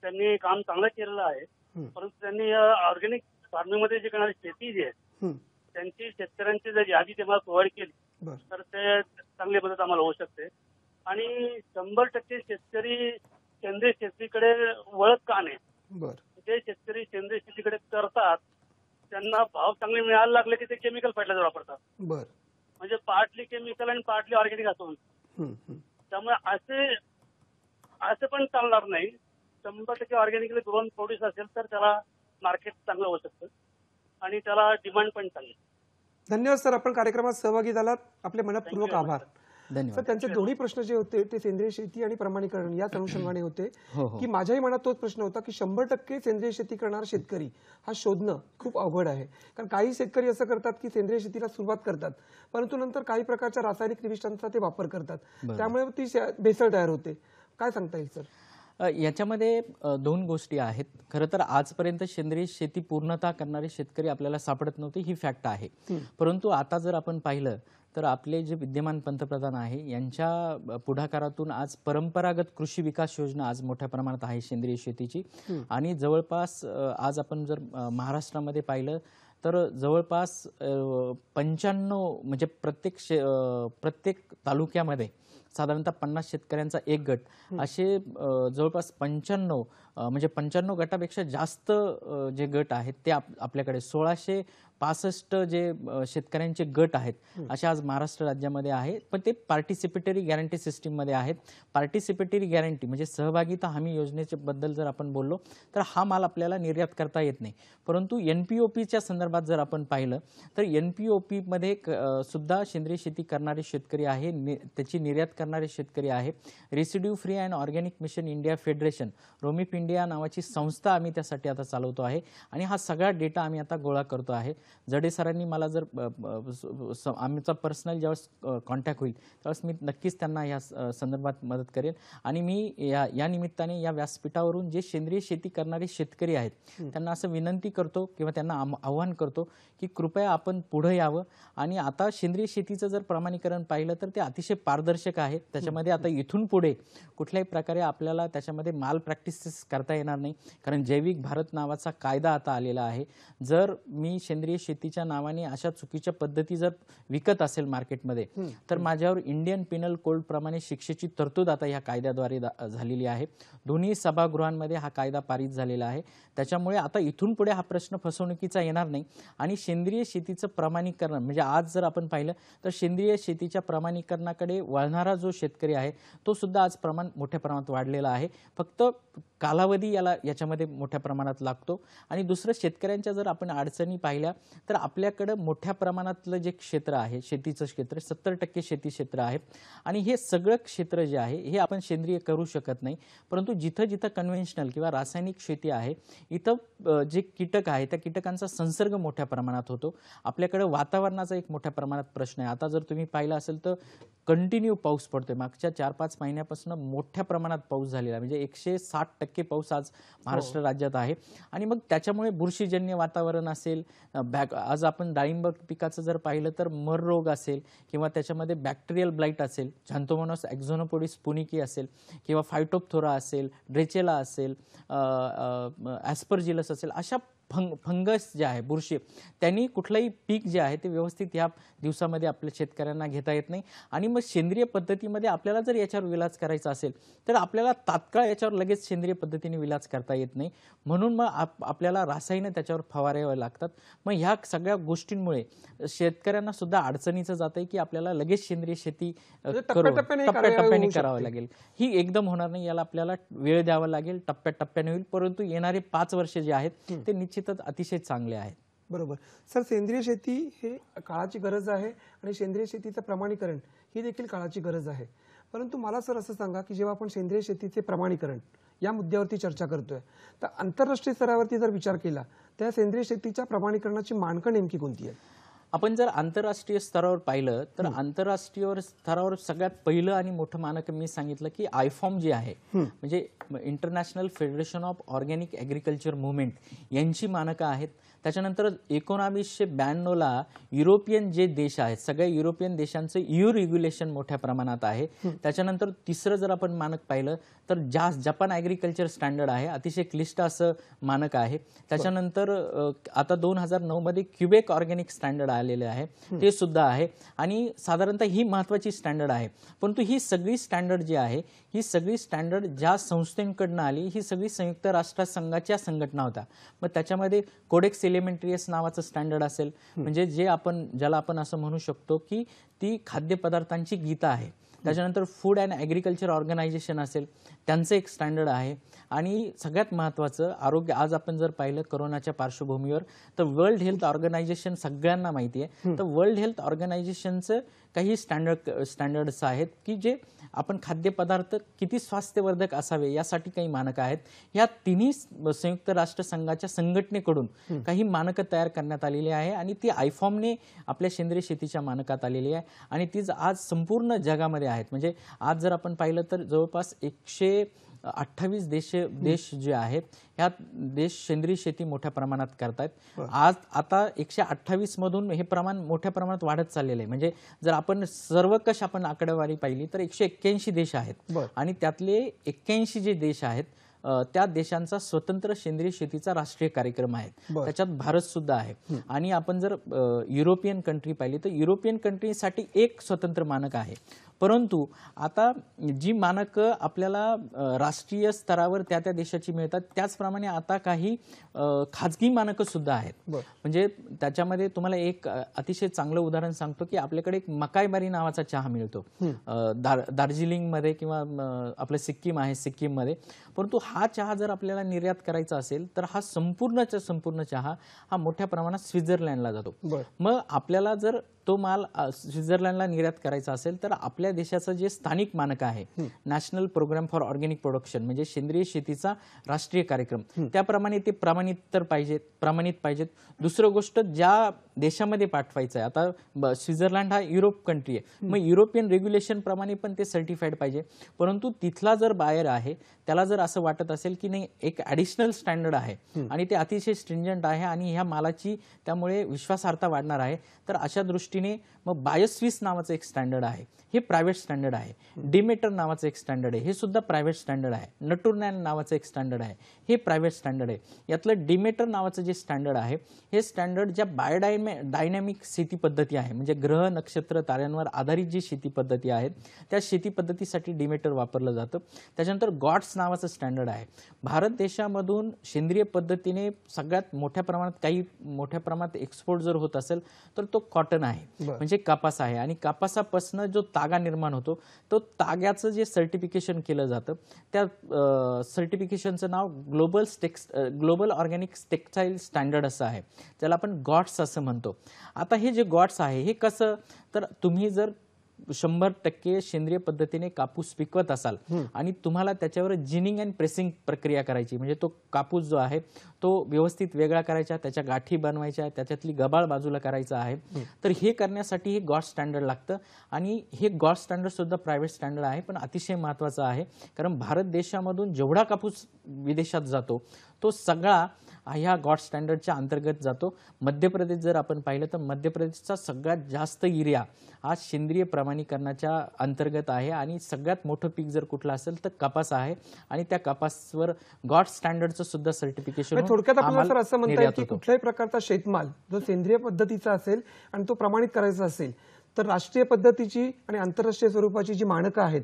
S5: त्यांनी काम चांगलं केलेलं आहे,
S1: हम्म.
S5: परंतु त्यांनी ऑर्गॅनिक फार्मिंग मध्ये जे करणारी शेती जी आहे
S1: हम्म.
S5: त्यांची शेतकऱ्यांची जर यादी ते मला प्रोव्हाइड केली
S1: बर.
S5: तर ते चांगली मदत आम्हाला होऊ शकते. आणि 100% शेतकरी सेंद्रिय शेतीकडे वळत का नाही?
S1: बर.
S5: जे शेतकरी सेंद्रिय शेतीकडे करतात त्यांना भाव चांगले मिळायला लागले की ते केमिकल फर्टिलायझर वापरतात.
S1: बर.
S5: म्हणजे पार्टली केमिकल आणि पार्टली ऑर्गॅनिक असं.
S1: हम्म. हम्म.
S5: त्यामुळे असे पण चालणार नाही. 100% ऑर्गॅनिकली ग्रोन प्रोड्यूस असेल तर त्याला मार्केट चांगलं होऊ शकतं आणि त्याला डिमांड पण चांगली.
S1: धन्यवाद सर, आपण कार्यक्रमात सहभागी झालात, आपले मनपूर्वक
S5: Thank you.
S1: आभार.
S2: धन्यवाद.
S1: सर, त्यांचे दोन्ही प्रश्न जे होते ते सेंद्रिय शेती आणि प्रमाणीकरण याच अनुषंगाने होते
S2: हो, हो.
S1: की माझ्याही मनात तोच प्रश्न होता की 100% सेंद्रिय शेती करणारा शेतकरी हा शोधणं खूप अवघड आहे. कारण काही शेतकरी असं करतात की सेंद्रिय शेतीला सुरुवात करतात परंतु नंतर काही प्रकारच्या रासायनिक निविष्ठांचा ते वापर करतात, त्यामुळे ती भेसळ तयार होते. काय सांगता येईल सर?
S2: याच्यामध्ये दोन गोष्टी आहेत. खरं तर आजपर्यंत सेंद्रिय शेती पूर्णतः करणारे शेतकरी आपल्याला सापडत नव्हते, ही फॅक्ट आहे. परंतु आता जर आपण पाहिलं तर आपले जे विद्यमान पंतप्रधान आहे यांच्या पुढाकारातून आज परंपरागत कृषी विकास योजना आज मोठ्या प्रमाणात आहे सेंद्रिय शेतीची. आणि जवळपास आज आपण जर महाराष्ट्रामध्ये पाहिलं तर जवळपास 95 म्हणजे प्रत्येक तालुक्यामध्ये साधारणतः 50 शेतकऱ्यांचा एक गट असे जवळपास 95 म्हणजे 95 गटापेक्षा जास्त जे गट आहेत ते आपल्याकडे 1665 जे शेतकऱ्यांचे गट आहेत असे आज महाराष्ट्र राज्यामध्ये आहे. पण ते पार्टिसिपेटरी गॅरंटी सिस्टीममध्ये आहेत. पार्टिसिपेटरी गॅरंटी म्हणजे सहभागिता हमी योजनेच्या बद्दल जर आपण बोललो तर हा माल आपल्याला निर्यात करता येत नाही. परंतु NPOPच्या संदर्भात जर आपण पाहिलं तर NPOP मध्ये सुद्धा सेंद्रिय शेती करणारे शेतकरी आहे, त्याची निर्यात करणारे शेतकरी आहे. Residue free and organic mission India federation रोमिप इंडिया नावाची संस्था आम्ही त्यासाठी आता चालवतो आहे आणि हा सगळा डेटा आम्ही आता गोळा करतो आहे. जडे सरांनी मला जर आमचा पर्सनल ज्यावेळेस कॉन्टॅक्ट होईल त्यावेळेस मी नक्कीच त्यांना या संदर्भात मदत करेन. आणि मी या निमित्ताने या व्यासपीठावरून जे सेंद्रिय शेती करणारे शेतकरी आहेत त्यांना असं विनंती करतो किंवा त्यांना आव्हान करतो की कृपया आपण पुढे यावं. आणि आता सेंद्रिय शेतीचं जर प्रमाणीकरण पाहिलं तर ते अतिशय पारदर्शक आहे. त्याच्यामध्ये आता इथून पुढे कुठल्याही प्रकारे आपल्याला त्याच्यामध्ये माल प्रॅक्टिसेस करता येणार नाही, कारण जैविक भारत नावाचा कायदा आता आलेला आहे. जर मी सेंद्रिय शेतीच्या नावाने अशा चुकीच्या पद्धती जर विकत असेल मार्केटमध्ये तर माझ्यावर इंडियन पिनल कोड प्रमाणे शिक्षेची तरतूद आता या कायद्याद्वारे झालेली आहे. दोन्ही सभागृहांमध्ये हा कायदा पारित झालेला आहे. त्याच्यामुळे आता इथून पुढे हा प्रश्न फसवणुकीचा येणार नाही. आणि सेंद्रिय शेतीचं प्रमाणीकरण म्हणजे आज जर आपण पाहिलं तर सेंद्रिय शेतीच्या प्रमाणीकरणाकडे वळणारा जो शेतकरी आहे तो सुद्धा आज प्रमाण मोठ्या प्रमाणात वाढलेला आहे. फक्त कालावधी याच्यामध्ये मोठ्या प्रमाणात लागतो. आणि दुसरं शेतकऱ्यांच्या जर आपण अडचणी पाहिल्या तर आपल्याकडे मोठ्या प्रमाणातलं जे क्षेत्र आहे शेतीचं क्षेत्र 70% शेती क्षेत्र आहे आणि हे सगळं क्षेत्र जे आहे हे आपण सेंद्रिय करू शकत नाही. परंतु जिथं जिथं कन्व्हेन्शनल किंवा रासायनिक शेती आहे इथं जे कीटक आहे त्या कीटकांचा संसर्ग मोठ्या प्रमाणात होतो. आपल्याकडे वातावरणाचा एक मोठ्या प्रमाणात प्रश्न आहे. आता जर तुम्ही पाहिलं असेल तर कंटिन्यू पाऊस पडतोय. मागच्या 4-5 महिन्यापासून मोठ्या प्रमाणात पाऊस झालेला म्हणजे 160% पाऊस आज महाराष्ट्र राज्यात आहे. आणि मग त्याच्यामुळे बुरशीजन्य वातावरण असेल, आज आपण डाळिंब पिकाचं जर पाहिलं तर मर रोग असेल किंवा त्याच्यामध्ये बॅक्टेरियल ब्लाइट असेल, झॅन्थोमोनास एक्झोनोपोडिस पुनिकी असेल किंवा फायटोप्थोरा असेल, ड्रेचेला असेल, ॲस्परजिलस असेल, अशा फंगस जे आहे बुरशी त्यांनी कुठलंही पीक जे आहे ते व्यवस्थित या दिवसामध्ये आपल्या शेतकऱ्यांना घेता येत नाही. आणि मग सेंद्रिय पद्धतीमध्ये आपल्याला जर याच्यावर विलाज करायचा असेल तर आपल्याला तात्काळ याच्यावर लगेच सेंद्रिय पद्धतीने विलाज करता येत नाही. म्हणून मग आपल्याला रासायनिक त्याच्यावर फवारावे लागतात. मग ह्या सगळ्या गोष्टींमुळे शेतकऱ्यांना सुद्धा अडचणीचं जात आहे की आपल्याला लगेच सेंद्रिय शेती टप्प्याटप्प्याने करावं लागेल. ही एकदम होणार नाही, याला आपल्याला वेळ द्यावा लागेल, टप्प्याटप्प्याने होईल. परंतु येणारे 5 वर्ष जे आहेत ते निश्चितच अतिशय चांगले आहेत.
S1: बरोबर सर, सेंद्रिय शेती हे काळाची गरज आहे आणि सेंद्रिय शेतीचं प्रमाणीकरण ही देखील काळाची गरज आहे. परंतु मला सर असं सांगा की जेव्हा आपण सेंद्रिय शेतीचे प्रमाणीकरण या मुद्द्यावरती चर्चा करतोय तर आंतरराष्ट्रीय स्तरावरती जर विचार केला तर सेंद्रिय शेतीच्या प्रमाणीकरणाची मानकं नेमकी कोणती आहे?
S2: आपण जर आंतरराष्ट्रीय स्तरावर पाहिलं तर आंतरराष्ट्रीय स्तरावर सगळ्यात पहिलं आणि मोठं मानक मी सांगितलं की आयफॉर्म जे आहे म्हणजे international federation of organic agriculture movement यांची मानकं आहेत. त्याच्यानंतर 1992ला युरोपियन जे देश आहेत सगळ्या युरोपियन देशांचं EU रेग्युलेशन मोठ्या प्रमाणात आहे. त्याच्यानंतर तिसरं जर आपण मानक पाहिलं तर जपान ॲग्रिकल्चर स्टँडर्ड आहे, अतिशय क्लिष्ट असं मानक आहे. त्याच्यानंतर आता 2009 मध्ये क्युबेक ऑर्गॅनिक स्टँडर्ड आलेले आहे ते सुद्धा आहे. आणि साधारणतः ही महत्त्वाची स्टँडर्ड आहे. परंतु ही सगळी स्टँडर्ड जी आहे ही सगळी स्टँडर्ड ज्या संस्थेकडनं आली ही सगळी संयुक्त राष्ट्रसंघाच्या संघटना होता. मग त्याच्यामध्ये कोडेक्स एलिमेंटरियस नावाचं स्टँडर्ड असेल म्हणजे जे ज्याला आपण असं म्हणू शकतो की ती खाद्यपदार्थांची गीता आहे. त्याच्यानंतर फूड अँड ॲग्रिकल्चर ऑर्गनायझेशन असेल त्यांचं एक स्टँडर्ड आहे. आणि सगळ्यात महत्त्वाचं आरोग्य, आज आपण जर पाहिलं कोरोनाच्या पार्श्वभूमीवर तर वर्ल्ड हेल्थ ऑर्गनायझेशन सगळ्यांना माहिती आहे, तर वर्ल्ड हेल्थ ऑर्गनायझेशनचं काही स्टँडर्ड्स आहेत की जे आपण खाद्यपदार्थ किती स्वास्थ्यवर्धक असावे यासाठी काही मानकं आहेत. या तिन्ही संयुक्त राष्ट्र संघाच्या संघटनेकडून काही मानकं तयार करण्यात आलेली आहे आणि ती आयफॉर्मने आपल्या सेंद्रिय शेतीच्या मानकात आलेली आहे आणि तीच आज संपूर्ण जगामध्ये आहेत. म्हणजे आज जर आपण पाहिलं तर जवळपास 128 देश जे आहेत ह्या देश सेंद्रिय शेती मोठ्या प्रमाणात करतायत. आज आता 128 मधून हे प्रमाण मोठ्या प्रमाणात वाढत चाललेलं आहे. म्हणजे जर आपण सर्वकष आपण आकडेवारी पाहिली तर 181 देश आहेत आणि त्यातले 81 जे देश आहेत त्या देशांचा स्वतंत्र सेंद्रिय शेतीचा राष्ट्रीय कार्यक्रम आहे. त्याच्यात भारत सुद्धा आहे. आणि आपण जर युरोपियन कंट्री पाहिली तर युरोपियन कंट्रीसाठी एक स्वतंत्र मानक आहे. परंतु आता जी मानकं आपल्याला राष्ट्रीय स्तरावर त्या त्या देशाची मिळतात त्याचप्रमाणे आता काही खाजगी मानकं सुद्धा आहेत. म्हणजे त्याच्यामध्ये तुम्हाला एक अतिशय चांगलं उदाहरण सांगतो की आपल्याकडे एक मकाईबारी नावाचा चहा मिळतो दार्जिलिंगमध्ये किंवा आपलं सिक्कीम आहे सिक्कीममध्ये. परंतु हा चहा जर आपल्याला निर्यात करायचा असेल तर हा संपूर्णच्या संपूर्ण चहा हा मोठ्या प्रमाणात स्वित्झर्लंडला जातो. मग आपल्याला जर तो माल स्वित्झर्लंडला निर्यात करायचा असेल तर आपल्या देशाचं जे स्थानिक मानक आहे national programme for organic production म्हणजे सेंद्रिय शेतीचा राष्ट्रीय कार्यक्रम त्याप्रमाणे ते प्रमाणित पाहिजेत. दुसरं गोष्ट ज्या देशामध्ये पाठवायचं आहे, आता स्वित्झर्लंड हा युरोप कंट्री आहे, मग युरोपियन रेग्युलेशन प्रमाणे पण ते सर्टिफाईड पाहिजे. परंतु तिथला जर बायर आहे त्याला जर असं वाटत असेल की नाही एक ॲडिशनल स्टँडर्ड आहे आणि ते अतिशय स्ट्रिंजंट आहे आणि ह्या मालाची त्यामुळे विश्वासार्हता वाढणार आहे तर अशा दृष्टीने मग बायोस्विस नावाचं एक स्टँडर्ड आहे, हे प्रायव्हेट स्टँडर्ड आहे. डिमेटर नावाचं एक स्टँडर्ड आहे, हे सुद्धा प्रायव्हेट स्टँडर्ड आहे. नटुरनॅन नावाचं एक स्टँडर्ड आहे, हे प्रायव्हेट स्टँडर्ड आहे. यातलं डिमेटर नावाचं जे स्टँडर्ड आहे हे स्टँडर्ड ज्या डायनॅमिक शेती पद्धती आहे म्हणजे ग्रह नक्षत्र ताऱ्यांवर आधारित जी शेती पद्धती आहेत त्या शेती पद्धतीसाठी डिमेटर वापरलं जातं. त्याच्यानंतर गॉड्स नावाचं स्टँडर्ड आहे. भारत देशामधून सेंद्रिय पद्धतीने सगळ्यात मोठ्या प्रमाणात एक्सपोर्ट जर होत असेल तर तो कॉटन आहे म्हणजे कापास आहे. आणि कापासापासून जो तागा निर्माण होतो तो ताग्याचं जे सर्टिफिकेशन केलं जातं त्या सर्टिफिकेशनचं नाव ग्लोबल ऑर्गॅनिक टेक्सटाईल स्टँडर्ड असं आहे, ज्याला आपण गॉड्स असं म्हणतो. आता हे जे गॉड्स आहे हे कसं, तर तुम्ही जर 100% सेंद्रिय पद्धतीने कापूस पिकवत असाल आणि तुम्हाला त्याच्यावर जिनिंग अँड प्रेसिंग प्रक्रिया करायची म्हणजे तो कापूस जो आहे तो व्यवस्थित वेगळा करायचा, त्याच्या गाठी बनवायच्या, त्याच्यातली गबाळ बाजूला करायचा आहे. तर हे करण्यासाठी हे गॉड स्टँडर्ड लागतं आणि हे गॉड स्टँडर्ड सुद्धा प्रायव्हेट स्टँडर्ड आहे पण अतिशय महत्त्वाचं आहे. कारण भारत देशामधून जेवढा कापूस विदेशात जातो तो सगळा ह्या गॉड स्टँडर्डच्या अंतर्गत जातो. मध्य प्रदेश जर आपण पाहिलं तर मध्य प्रदेशचा सगळ्यात जास्त युरिया हा सेंद्रिय प्रमाणीकरणाच्या अंतर्गत आहे आणि सगळ्यात मोठं पीक जर कुठलं असेल तर कापूस आहे आणि त्या कापूसवर गॉड स्टँडर्डचं सुद्धा सर्टिफिकेशन.
S1: थोडक्यात आपल्याला सर असं म्हणता येईल की कुठल्याही प्रकारचा शेतमाल जो सेंद्रिय पद्धतीचा असेल आणि तो प्रमाणित करायचा असेल तर राष्ट्रीय पद्धतीची आणि आंतरराष्ट्रीय स्वरूपाची जी मानकं आहेत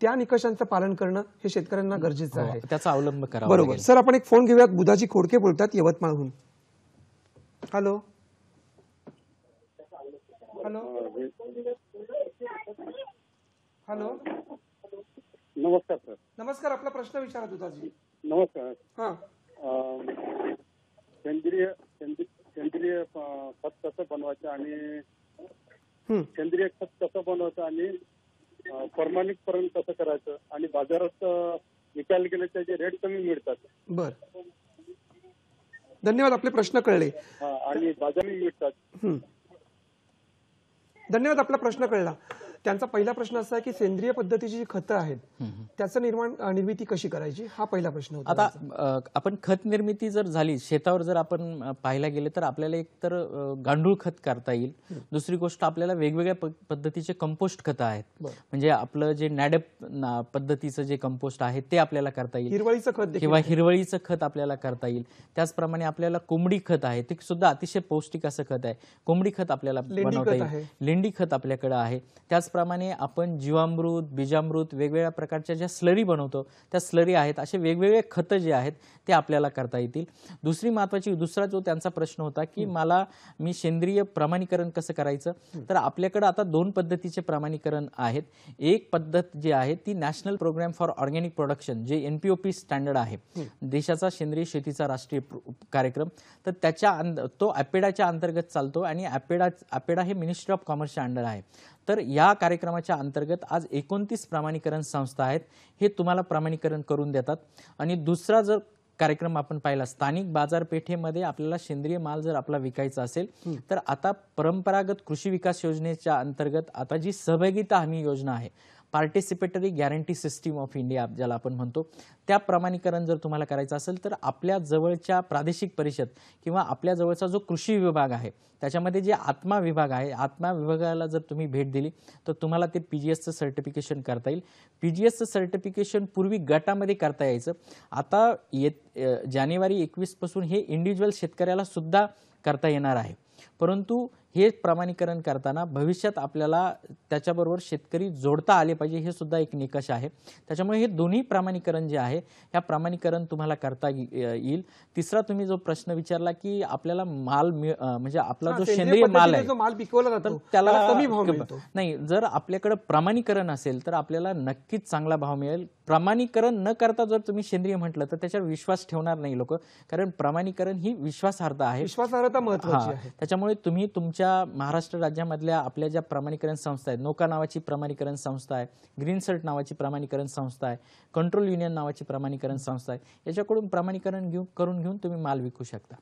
S1: त्या निकषांचं पालन करणं हे शेतकऱ्यांना गरजेचं आहे,
S2: त्याचा अवलंब करावा.
S1: बरोबर. सर आपण एक फोन घेऊयात. बुधाजी खोडके बोलतात यवतमाळहून. हॅलो हॅलो हॅलो
S6: नमस्कार सर.
S1: नमस्कार, आपला प्रश्न विचारा दुधाजी.
S6: नमस्कार.
S1: हा,
S6: सेंद्रिय खत कसं बनवायचं आणि सेंद्रिय खत कसं बनवायचं आणि प्रमाणिकरण कसं करायचं आणि बाजारात विकायला गेले त्याचे रेट कमी मिळतात.
S1: बर, धन्यवाद, आपले प्रश्न कळले
S6: आणि बाजारात मिळतात.
S1: धन्यवाद, आपला प्रश्न कळला. त्यांचा पहिला प्रश्न असा आहे की सेंद्रिय पद्धतीची जी खतं आहेत त्याचं निर्मिती कशी करायची, हा पहिला प्रश्न होता.
S2: आता आपण खत निर्मिती जर झाली शेतावर जर आपण पाहायला गेले तर आपल्याला एक तर गांडूळ खत करता येईल. दुसरी गोष्ट आपल्याला वेगवेगळ्या पद्धतीचे कंपोस्ट खतं आहेत म्हणजे आपलं जे नॅडप पद्धतीचं जे कंपोस्ट आहे ते आपल्याला करता येईल,
S1: हिरवळीचं खत
S2: किंवा हिरवळीचं खत आपल्याला करता येईल. त्याचप्रमाणे आपल्याला कोंबडी खत आहे ते सुद्धा अतिशय पौष्टिक असं खत आहे. कोंबडी खत आपल्याला बनवता येईल. लेंडी खत आपल्याकडे आहे. त्याच त्याचप्रमाणे आपण जीवामृत, बीजामृत, वेगवेगळ्या प्रकारच्या ज्या स्लरी बनवतो त्या स्लरी आहेत, असे वेगवेगळे खतं जे आहेत ते आपल्याला करता येतील. दुसरा जो त्यांचा प्रश्न होता की मी सेंद्रिय प्रमाणीकरण कसं करायचं, तर आपल्याकडे आता 2 पद्धतीचे प्रमाणीकरण आहेत. एक पद्धत जी आहे ती national programme for organic production, जे NPOP स्टँडर्ड आहे, देशाचा सेंद्रिय शेतीचा राष्ट्रीय कार्यक्रम, तर तो ॲपेडाच्या अंतर्गत चालतो आणि ॲपेडा हे मिनिस्ट्री ऑफ कॉमर्सच्या अंडर आहे. तर या कार्यक्रमाच्या अंतर्गत आज 29 प्रमाणीकरण संस्था आहेत, हे तुम्हाला प्रमाणीकरण करून देतात. आणि दुसरा जर कार्यक्रम आपण पाहिला, स्थानिक बाजारपेठेमध्ये आपल्याला सेंद्रिय माल जर आपला विकायचा असेल तर आता परंपरागत कृषी विकास योजनेच्या अंतर्गत आता जी सहभागिता हमी योजना आहे, participatory guarantee system of India ज्याला आपण म्हणतो, त्या प्रमाणीकरण जर तुम्हाला करायचं असेल तर आपल्या जवळच्या प्रादेशिक परिषद किंवा आपल्या जवळचा जो कृषी विभाग आहे त्याच्यामध्ये जे आत्मा विभाग आहे, आत्मा विभागाला जर तुम्ही भेट दिली तर तुम्हाला ते PGSचं सर्टिफिकेशन करता येईल. PGSचं सर्टिफिकेशन पूर्वी गटामध्ये करता यायचं, आता जानेवारी 21 पासून हे इंडिव्हिज्युअल शेतकऱ्याला सुद्धा करता येणार आहे. परंतु हे प्रमाणीकरण करताना भविष्यात आपल्याला त्याच्याबरोबर शेतकरी जोडता आले पाहिजे, हे सुद्धा एक निकष आहे. त्याच्यामुळे हे दोन्ही प्रमाणीकरण जे आहे या प्रमाणीकरण तुम्हाला करता येईल. तिसरा तुम्ही जो प्रश्न विचारला की आपल्याला माल म्हणजे आपला जो सेंद्रिय माल आहे
S1: माल पिकवला जातो
S2: त्याला
S1: कमी भाव मिळतो.
S2: नाही, जर आपल्याकडे प्रमाणीकरण असेल तर आपल्याला नक्कीच चांगला भाव मिळेल. प्रमाणीकरण न करता जर तुम्ही सेंद्रिय म्हटलं तर त्याच्यावर विश्वास ठेवणार नाही लोक, कारण प्रमाणीकरण ही विश्वासार्हता आहे.
S1: विश्वासार्हता महत्त्वाची आहे.
S2: त्याच्यामुळे तुम्ही तुमच्या महाराष्ट्र राज्यामधल्या आपल्या ज्या प्रमाणीकरण संस्था आहेत, नोका नावाची प्रमाणीकरण संस्था आहे, ग्रीन सर्ट नावाची प्रमाणीकरण संस्था आहे, कंट्रोल युनियन नावाची प्रमाणीकरण संस्था आहे, याच्याकडून प्रमाणीकरण करून घेऊन तुम्ही माल विकू शकता.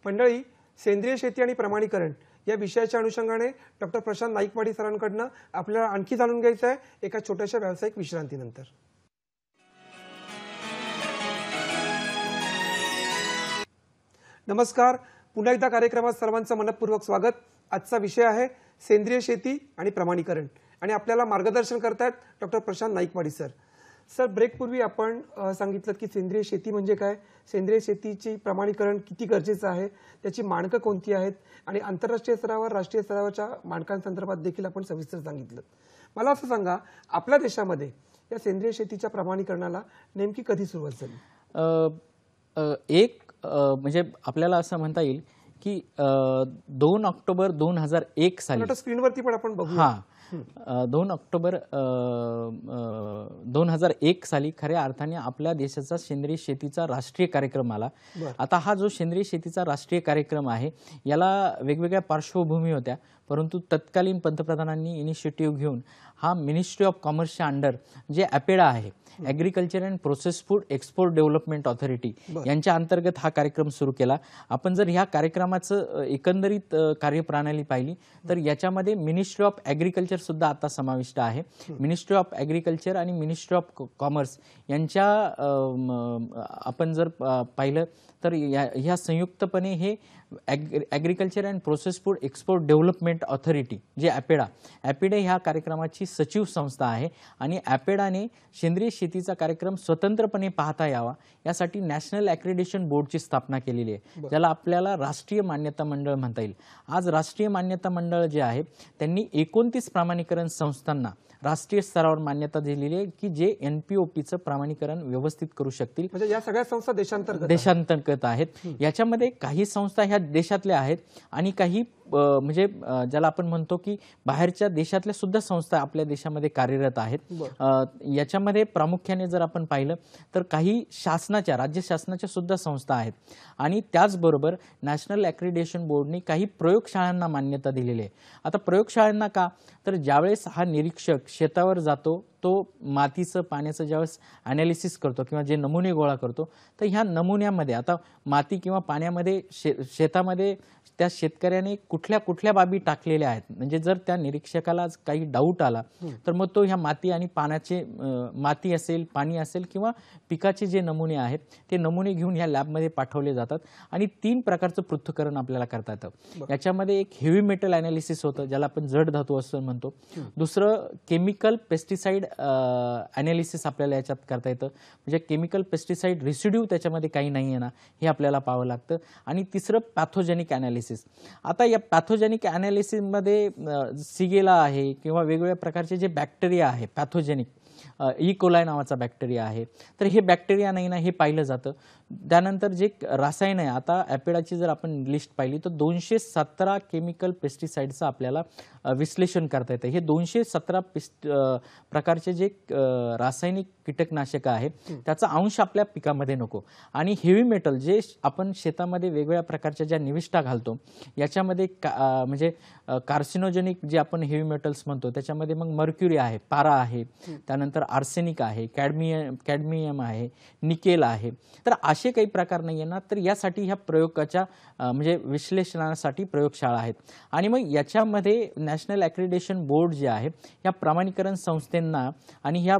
S1: मंडळी, सेंद्रिय शेती आणि प्रमाणीकरण या विषयाच्या अनुषंगाने डॉक्टर प्रशांत नाईकवाडी सरांकडनं आपल्याला आणखी जाणून घ्यायचं आहे एका छोट्याशा व्यावसायिक विश्रांतीनंतर. नमस्कार, पुन्हा एकदा कार्यक्रमात सर्वांचं मनपूर्वक स्वागत. आजचा विषय आहे सेंद्रिय शेती आणि प्रमाणीकरण आणि आपल्याला मार्गदर्शन करतायत doctor Prashant Naikwadi sir. Sir, ब्रेकपूर्वी आपण सांगितलं की सेंद्रिय शेती म्हणजे काय, सेंद्रिय शेतीची प्रमाणीकरण किती गरजेचं आहे, त्याची मानकं कोणती आहेत आणि आंतरराष्ट्रीय स्तरावर राष्ट्रीय स्तरावरच्या मानकांसंदर्भात देखील आपण सविस्तर सांगितलं. मला असं सांगा, आपल्या देशामध्ये या सेंद्रिय शेतीच्या प्रमाणीकरणाला नेमकी कधी सुरुवात झाली?
S2: म्हणजे आपल्याला असं म्हणता येईल की 2 ऑक्टोबर 2001 साली,
S1: स्क्रीनवरती पण आपण बघू,
S2: 2 ऑक्टोबर 2001 साली खऱ्या अर्थाने आपल्या देशाचा सेंद्रिय शेतीचा राष्ट्रीय कार्यक्रम आला. आता हा जो सेंद्रिय शेतीचा राष्ट्रीय कार्यक्रम आहे याला वेगवेगळ्या पार्श्वभूमी होत्या, परंतु तत्कालीन पंतप्रधानांनी इनिशिएटिव्ह घेऊन हा मिनिस्ट्री ऑफ कॉमर्सच्या अंडर जे ॲपेडा आहे, agriculture and process food export development authority, यांच्या अंतर्गत हा कार्यक्रम सुरू केला. आपण जर ह्या कार्यक्रमाचं एकंदरीत कार्यप्रणाली पाहिली तर याच्यामध्ये मिनिस्ट्री ऑफ ॲग्रिकल्चर सुद्धा आता समाविष्ट आहे. मिनिस्ट्री ऑफ ॲग्रिकल्चर आणि मिनिस्ट्री ऑफ कॉमर्स यांच्या आपण जर पाहिलं तर ह्या संयुक्तपणे हे agriculture and process food export development authority जे ॲपेडा ह्या कार्यक्रमाची सचिव संस्था आहे आणि ॲपेडाने सेंद्रिय शेतीचा कार्यक्रम स्वतंत्रपणे पाहता यावा यासाठी नॅशनल ॲक्रेडिटेशन बोर्डची स्थापना केलेली आहे, ज्याला आपल्याला राष्ट्रीय मान्यता मंडळ म्हणता येईल. आज राष्ट्रीय मान्यता मंडळ जे आहे त्यांनी 29 प्रमाणीकरण संस्थांना राष्ट्रीय स्तरावर मान्यता दिलेली आहे की जे NPOPचं प्रमाणीकरण व्यवस्थित करू शकतील.
S1: म्हणजे या सगळ्या संस्था
S2: देशांतर्गत आहेत. याच्यामध्ये काही संस्था ह्या देशातल्या आहेत आणि काही म्हणजे ज्याला आपण म्हणतो की बाहेरच्या देशातल्या सुद्धा संस्था आपल्या देशामध्ये कार्यरत आहेत. याच्यामध्ये प्रामुख्याने जर आपण पाहिलं तर काही राज्य शासनाच्या सुद्धा संस्था आहेत आणि त्याचबरोबर नॅशनल ॲक्रेडिटेशन बोर्डने काही प्रयोगशाळांना मान्यता दिलेली आहे. आता प्रयोगशाळांना का, तर ज्यावेळेस हा निरीक्षक शेतावर जातो तो मातीचं पाण्याचं ज्यावेळेस ॲनालिसिस करतो किंवा जे नमुने गोळा करतो तर ह्या नमुन्यामध्ये आता माती किंवा पाण्यामध्ये शेतामध्ये त्या शेतकऱ्याने कुठल्या कुठल्या बाबी टाकलेल्या आहेत, म्हणजे जर त्या निरीक्षकाला काही डाऊट आला तर मग तो ह्या माती आणि पाण्याचे माती असेल, पाणी असेल किंवा पिकाचे जे नमुने आहेत ते नमुने घेऊन ह्या लॅबमध्ये पाठवले जातात आणि 3 प्रकारचं पृथक्करण आपल्याला करता येतं. याच्यामध्ये एक हेवी मेटल ॲनालिसिस होतं ज्याला आपण जड धातू असं म्हणतो, दुसरं केमिकल पेस्टिसाइड ॲनालिसिस आपल्याला याच्यात करता येतं, म्हणजे केमिकल पेस्टिसाइड रेसिड्यू त्याच्यामध्ये काही नाही आहे ना, हे आपल्याला पाहावं लागतं. आणि तिसरं पॅथोजेनिक ॲनालिसिस. आता या पॅथोजेनिक ॲनालिसिसमध्ये सिगेला आहे किंवा वेगवेगळ्या प्रकारचे जे बॅक्टेरिया आहे पॅथोजेनिक, कोलाय नावाचा बॅक्टेरिया आहे, तर हे बॅक्टेरिया नाही ना, हे पाहिलं जातं. त्यानंतर जे रासायन आहे, आता ॲपेडाची जर आपण लिस्ट पाहिली तर 217 केमिकल पेस्टिसाइडचं आपल्याला विश्लेषण करता येतं. हे 217 प्रकारचे जे रासायनिक कीटकनाशक आहे त्याचा अंश आपल्या पिकामध्ये नको. आणि हेवी मेटल जे आपण शेतामध्ये वेगवेगळ्या प्रकारच्या ज्या निविष्ठा घालतो याच्यामध्ये म्हणजे कार्सिनोजेनिक जे आपण हेवी मेटल्स म्हणतो त्याच्यामध्ये मग मर्क्युरी आहे, पारा आहे, त्यानंतर आर्सेनिक आहे, कॅडमियम आहे, निकेल आहे. तर असे काही प्रकार नाही आहे ना, तर यासाठी ह्या प्रयोगाच्या म्हणजे विश्लेषणासाठी प्रयोगशाळा आहेत. आणि मग याच्यामध्ये नॅशनल ॲक्रेडिटेशन बोर्ड जे आहे या प्रमाणीकरण संस्थांना आणि ह्या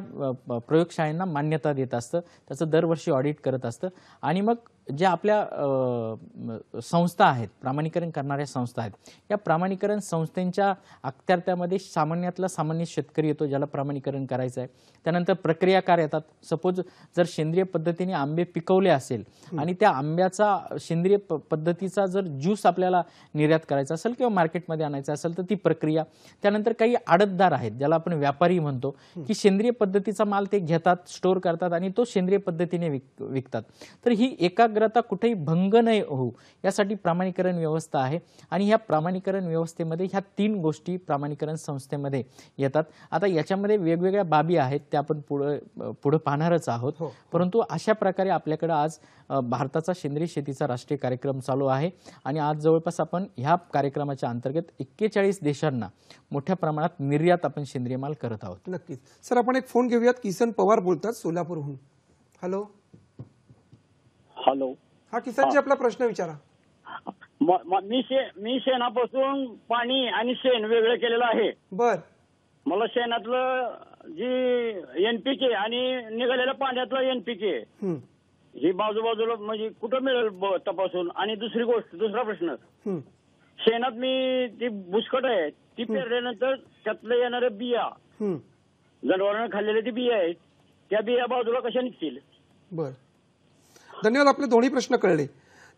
S2: प्रयोगशाळांना मान्यता देत असतं, त्याचं दरवर्षी ऑडिट करत असतं. आणि मग ज्या आपल्या संस्था आहेत, प्रमाणीकरण करणाऱ्या संस्था आहेत, या प्रमाणीकरण संस्थांच्या अखत्यारत्यामध्ये सामान्यातला सामान्य शेतकरी येतो ज्याला प्रमाणीकरण करायचं आहे. त्यानंतर प्रक्रियाकार येतात. सपोज जर सेंद्रिय पद्धतीने आंबे पिकवले असेल आणि त्या आंब्याचा सेंद्रिय पद्धतीचा जर ज्यूस आपल्याला निर्यात करायचा असेल किंवा मार्केटमध्ये आणायचा असेल तर ती प्रक्रिया. त्यानंतर काही आडतदार आहेत ज्याला आपण व्यापारी म्हणतो, की सेंद्रिय पद्धतीचा माल ते घेतात, स्टोअर करतात आणि तो सेंद्रिय पद्धतीने विकतात. तर ही एकाग्रता कुठेही भंग नाही होऊ यासाठी प्रमाणीकरण व्यवस्था आहे. आणि ह्या प्रमाणीकरण व्यवस्थेमध्ये ह्या 3 गोष्टी प्रमाणीकरण संस्थेमध्ये येतात. आता याच्यामध्ये वेगवेगळ्या बाबी आहेत त्या आपण पुढे पाहणारच आहोत. परंतु अशा प्रकारे आपल्याकडे आज भारताचा सेंद्रिय शेतीचा राष्ट्रीय कार्यक्रम चालू आहे. आणि आज जवळपास आपण ह्या कार्यक्रमाच्या अंतर्गत 41 देशांना मोठ्या प्रमाणात निर्यात आपण सेंद्रिय माल करत आहोत.
S1: नक्कीच सर, आपण एक फोन घेऊयात. किसन पवार बोलतात सोलापूरहून. हॅलो.
S7: हॅलो.
S1: हा किसनजी, आपला प्रश्न विचारा.
S7: मी शेणापासून पाणी आणि शेण वेगळं केलेलं आहे.
S1: बर.
S7: मला शेणातलं जी एनपीके आणि निघालेल्या पाण्यातलं एनपीके ही बाजूबाजूला म्हणजे कुठं मिळेल तपासून. आणि दुसरा प्रश्न, शेणात मी ती बुसकट आहे ती पेरल्यानंतर त्यातलं येणाऱ्या बिया, जनावरांना खाल्लेल्या ती बिया आहेत, त्या बिया बाजूला कशा निघतील?
S1: बर, धन्यवाद. आपले दोन्ही प्रश्न कळले.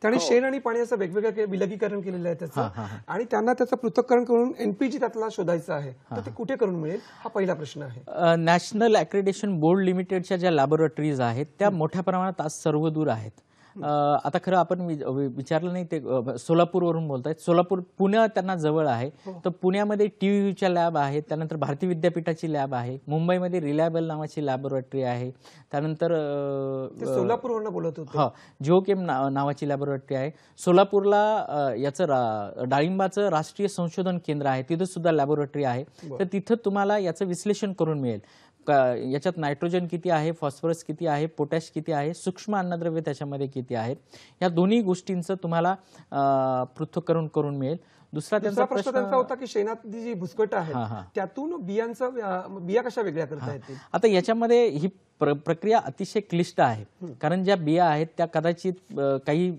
S1: त्याने शेण आणि पाण्याचं वेगवेगळं विलगीकरण केलेलं आहे त्याचं, आणि त्यांना त्याचं पृथक्करण करून एनपीजी त्यातला शोधायचं आहे, तर ते कुठे करून मिळेल हा पहिला प्रश्न आहे.
S2: नॅशनल ॲक्रेडिटेशन बोर्ड लिमिटेडच्या ज्या लॅबोरेटरीज आहेत त्या मोठ्या प्रमाणात आज सर्वदूर आहेत. आता खरं आपण विचारलं नाही, ते सोलापूरवरून बोलतायत. सोलापूर पुणे त्यांना जवळ आहे, तर पुण्यामध्ये TUच्या लॅब आहेत, त्यानंतर भारती विद्यापीठाची लॅब आहे, मुंबईमध्ये रिलायबल नावाची लॅबोरेटरी आहे, त्यानंतर
S1: सोलापूरवरून बोलत होते
S2: जिओकेम नावाची लॅबोरेटरी आहे. सोलापूरला याचं डाळिंबाचं राष्ट्रीय संशोधन केंद्र आहे, तिथं सुद्धा लॅबोरेटरी आहे. तर तिथं तुम्हाला याचं विश्लेषण करून मिळेल. याच्यात नायट्रोजन किती आहे, फॉस्फरस किती आहे, पोटॅश किती आहे, सूक्ष्म अन्नद्रव्य त्याच्यामध्ये किती आहेत, या दोन्ही गोष्टींचं तुम्हाला पृथक्करण करून मिळेल. दुसरा
S1: प्रश्न त्यांचा होता की शेणात जी भुसकट आहे त्यातून बिया कशा वेगळ्या करता येतील.
S2: आता याच्यामध्ये ही प्रक्रिया अतिशय क्लिष्ट आहे, कारण ज्या बिया आहेत त्या कदाचित काही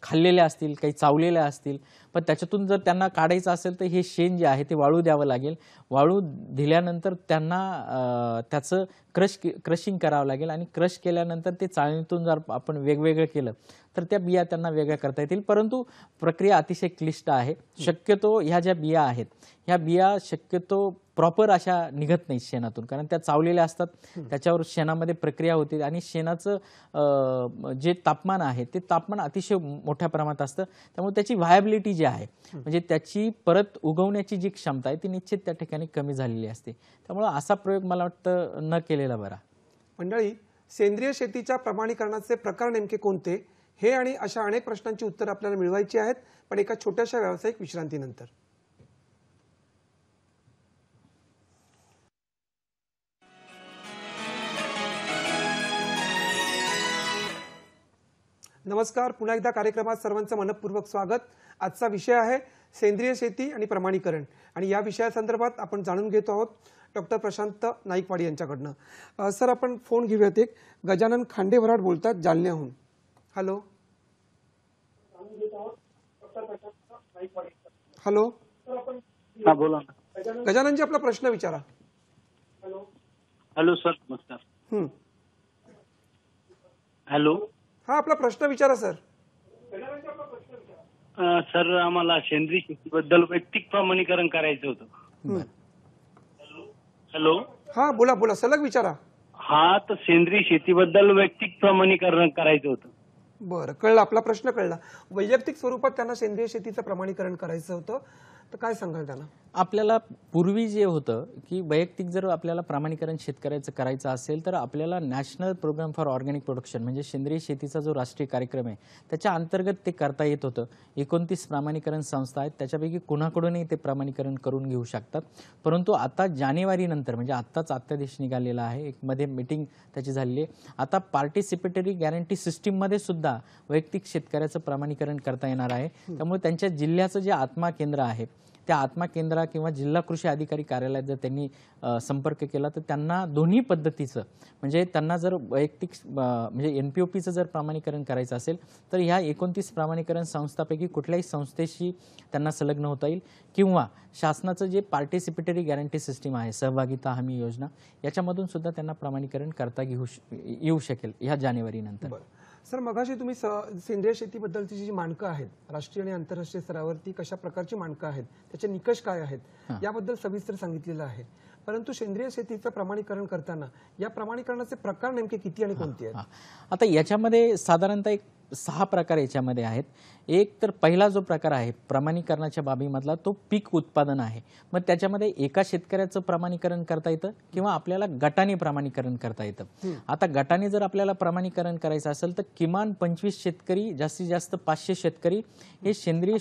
S2: खाल्लेल्या असतील, काही चावलेल्या असतील, पण त्याच्यातून जर त्यांना काढायचं असेल तर हे शेण जे आहे ते वाळू द्यावं लागेल. वाळू दिल्यानंतर त्यांना त्याचं क्रशिंग करावं लागेल, आणि क्रश केल्यानंतर ते चाळणीतून जर आपण वेगवेगळं केलं तर त्या बिया त्यांना वेगळ्या करता येतील. परंतु प्रक्रिया अतिशय क्लिष्ट आहे. शक्यतो ह्या ज्या बिया आहेत ह्या बिया शक्यतो प्रॉपर अशा निघत नाहीत शेणातून, कारण त्या चावलेल्या असतात, त्याच्यावर शेणामध्ये प्रक्रिया होते, आणि शेणाचं जे तापमान आहे ते तापमान अतिशय मोठ्या प्रमाणात असतं. त्यामुळे त्याची व्हायबिलिटी जी आहे, म्हणजे त्याची परत उगवण्याची जी क्षमता आहे ती निश्चित त्या ठिकाणी कमी झालेली असते. त्यामुळे असा प्रयोग मला वाटतं न केलेला बरा.
S1: मंडळी, सेंद्रिय शेतीच्या प्रमाणीकरणाचे प्रकार नेमके कोणते, हे आणि अशा अनेक प्रश्नांची उत्तरं आपल्याला मिळवायची आहेत, पण एका छोट्याशा व्यावसायिक विश्रांतीनंतर. नमस्कार, पुन्हा एकदा कार्यक्रमात सर्वांचं मनपूर्वक स्वागत. आजचा विषय आहे सेंद्रिय शेती आणि प्रमाणीकरण, आणि या विषयासंदर्भात आपण जाणून घेतो आहोत डॉक्टर प्रशांत नाईकवाडी यांच्याकडनं. सर, आपण फोन घेऊयात. एक गजानन खांडेवराड बोलतात जालन्याहून. हॅलो. हॅलो.
S7: हा, बोला.
S1: गजाननजी, आपला प्रश्न विचारा.
S5: हॅलो सर, नमस्कार.
S1: हं.
S5: हॅलो
S1: हा आपला प्रश्न विचारा सर.
S5: सर, आम्हाला सेंद्रिय शेतीबद्दल वैयक्तिक प्रमाणीकरण करायचं होतं. हॅलो.
S1: हा बोला बोला सलग विचारा.
S5: हा, तर सेंद्रिय शेतीबद्दल वैयक्तिक प्रमाणीकरण करायचं होतं.
S1: बरं, कळलं, आपला प्रश्न कळला. वैयक्तिक स्वरूपात त्यांना सेंद्रिय शेतीचं प्रमाणीकरण करायचं होतं, तर काय सांगाल त्यांना?
S2: आपल्याला पूर्वी जे होतं की वैयक्तिक जर आपल्याला प्रमाणीकरण शेतकऱ्याचं करायचं असेल तर आपल्याला national programme for organic production म्हणजे सेंद्रिय शेतीचा जो राष्ट्रीय कार्यक्रम आहे त्याच्या अंतर्गत ते करता येत होतं. 29 प्रमाणीकरण संस्था आहेत, त्याच्यापैकी कुणाकडूनही ते प्रमाणीकरण करून घेऊ शकतात. परंतु आता जानेवारीनंतर म्हणजे आत्ताच अध्यादेश निघालेला आहे, एक मध्ये मीटिंग त्याची झालेली आहे. आता पार्टिसिपेटरी गॅरंटी सिस्टीममध्ये सुद्धा वैयक्तिक शेतकऱ्याचं प्रमाणीकरण करता येणार आहे. त्यामुळे त्यांच्या जिल्ह्याचं जे आत्मा केंद्र आहे त्या आत्मा केंद्र किंवा जिल्हा कृषी अधिकारी कार्यालयात जर त्यांनी संपर्क केला तर त्यांना दोन्ही पद्धतीचं म्हणजे त्यांना जर वैयक्तिक म्हणजे NPOPचं जर प्रमाणीकरण करायचं असेल तर ह्या 29 प्रमाणीकरण संस्थांपैकी कुठल्याही संस्थेशी त्यांना संलग्न होता येईल किंवा शासनाचं जे पार्टिसिपेटरी गॅरंटी सिस्टीम आहे सहभागिता हमी योजना याच्यामधून सुद्धा त्यांना प्रमाणीकरण करता येऊ शकेल ह्या जानेवारीनंतर.
S1: सर, मगाशी तुम्ही सेंद्रिय शेतीबद्दलची जी मानकं आहेत राष्ट्रीय आणि आंतरराष्ट्रीय स्तरावरती कशा प्रकारची मानकं आहेत, त्याचे निकष काय आहेत याबद्दल सविस्तर सांगितलेलं आहे. परंतु सेंद्रिय शेतीचं प्रमाणीकरण करताना या प्रमाणीकरणाचे प्रकार नेमके किती आणि कोणते आहेत?
S2: आता याच्यामध्ये साधारणतः एक 6 प्रकार याच्यामध्ये आहेत. एक तर पहिला जो प्रकार आहे प्रमाणीकरणाच्या बाबीमधला तो पीक उत्पादन आहे. मग त्याच्यामध्ये एका शेतकऱ्याचं प्रमाणीकरण करता येतं किंवा आपल्याला गटाने प्रमाणीकरण करता येतं. आता गटाने जर आपल्याला प्रमाणीकरण करायचं असेल तर किमान 25 शेतकरी जास्तीत जास्त 500 शेतकरी हे सेंद्रिय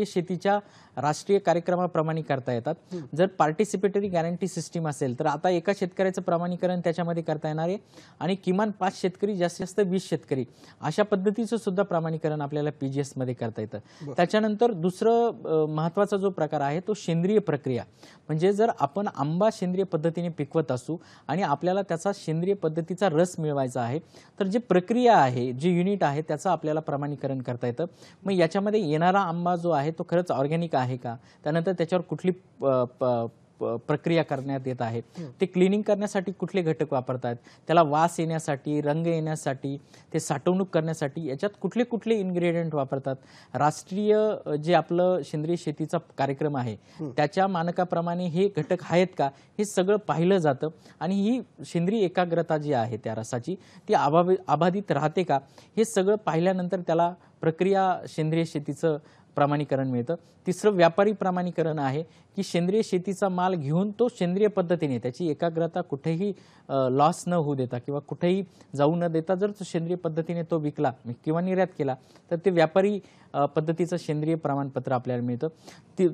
S2: शेतीच्या राष्ट्रीय कार्यक्रमाप्रमाणे करता येतात. जर पार्टिसिपेटरी गॅरंटी सिस्टीम असेल तर आता एका शेतकऱ्याचं प्रमाणीकरण त्याच्यामध्ये करता येणार आहे आणि किमान 5 शेतकरी जास्तीत जास्त 20 शेतकरी अशा पद्धतीचं सुद्धा प्रमाणीकरण आपल्याला PGS मध्ये करता येतं. त्याच्यानंतर दुसरं महत्त्वाचा जो प्रकार आहे तो सेंद्रिय प्रक्रिया. म्हणजे जर आपण आंबा सेंद्रिय पद्धतीने पिकवत असू आणि आपल्याला त्याचा सेंद्रिय पद्धतीचा रस मिळवायचा आहे तर जी प्रक्रिया आहे जी युनिट आहे त्याचं आपल्याला प्रमाणीकरण करता येतं. मग याच्यामध्ये येणारा आंबा जो आहे तो खरंच ऑर्गॅनिक आहे का, त्यानंतर त्याच्यावर कुठली प्रक्रिया करण्यात येत आहे, ते क्लिनिंग करण्यासाठी कुठले घटक वापरतात, त्याला वास येण्यासाठी रंग येण्यासाठी ते साठवणूक करण्यासाठी याच्यात कुठले कुठले इन्ग्रेडियंट वापरतात, राष्ट्रीय जे आपलं सेंद्रिय शेतीचा कार्यक्रम आहे त्याच्या मानकाप्रमाणे हे घटक आहेत का हे सगळं पाहिलं जातं आणि ही सेंद्रिय एकाग्रता जी आहे त्या रसाची ती अबाधित राहते का हे सगळं पाहिल्यानंतर त्याला प्रक्रिया सेंद्रिय शेतीचं प्रमाणीकरण मिळतं. तिसरं व्यापारी प्रमाणीकरण आहे की सेंद्रिय शेतीचा माल घेऊन तो सेंद्रिय पद्धतीने त्याची एकाग्रता कुठेही लॉस न होऊ देता किंवा कुठेही जाऊ न देता जर तो सेंद्रिय पद्धतीने तो विकला किंवा निर्यात केला तर ते व्यापारी पद्धतीचं सेंद्रिय प्रमाणपत्र आपल्याला मिळतं.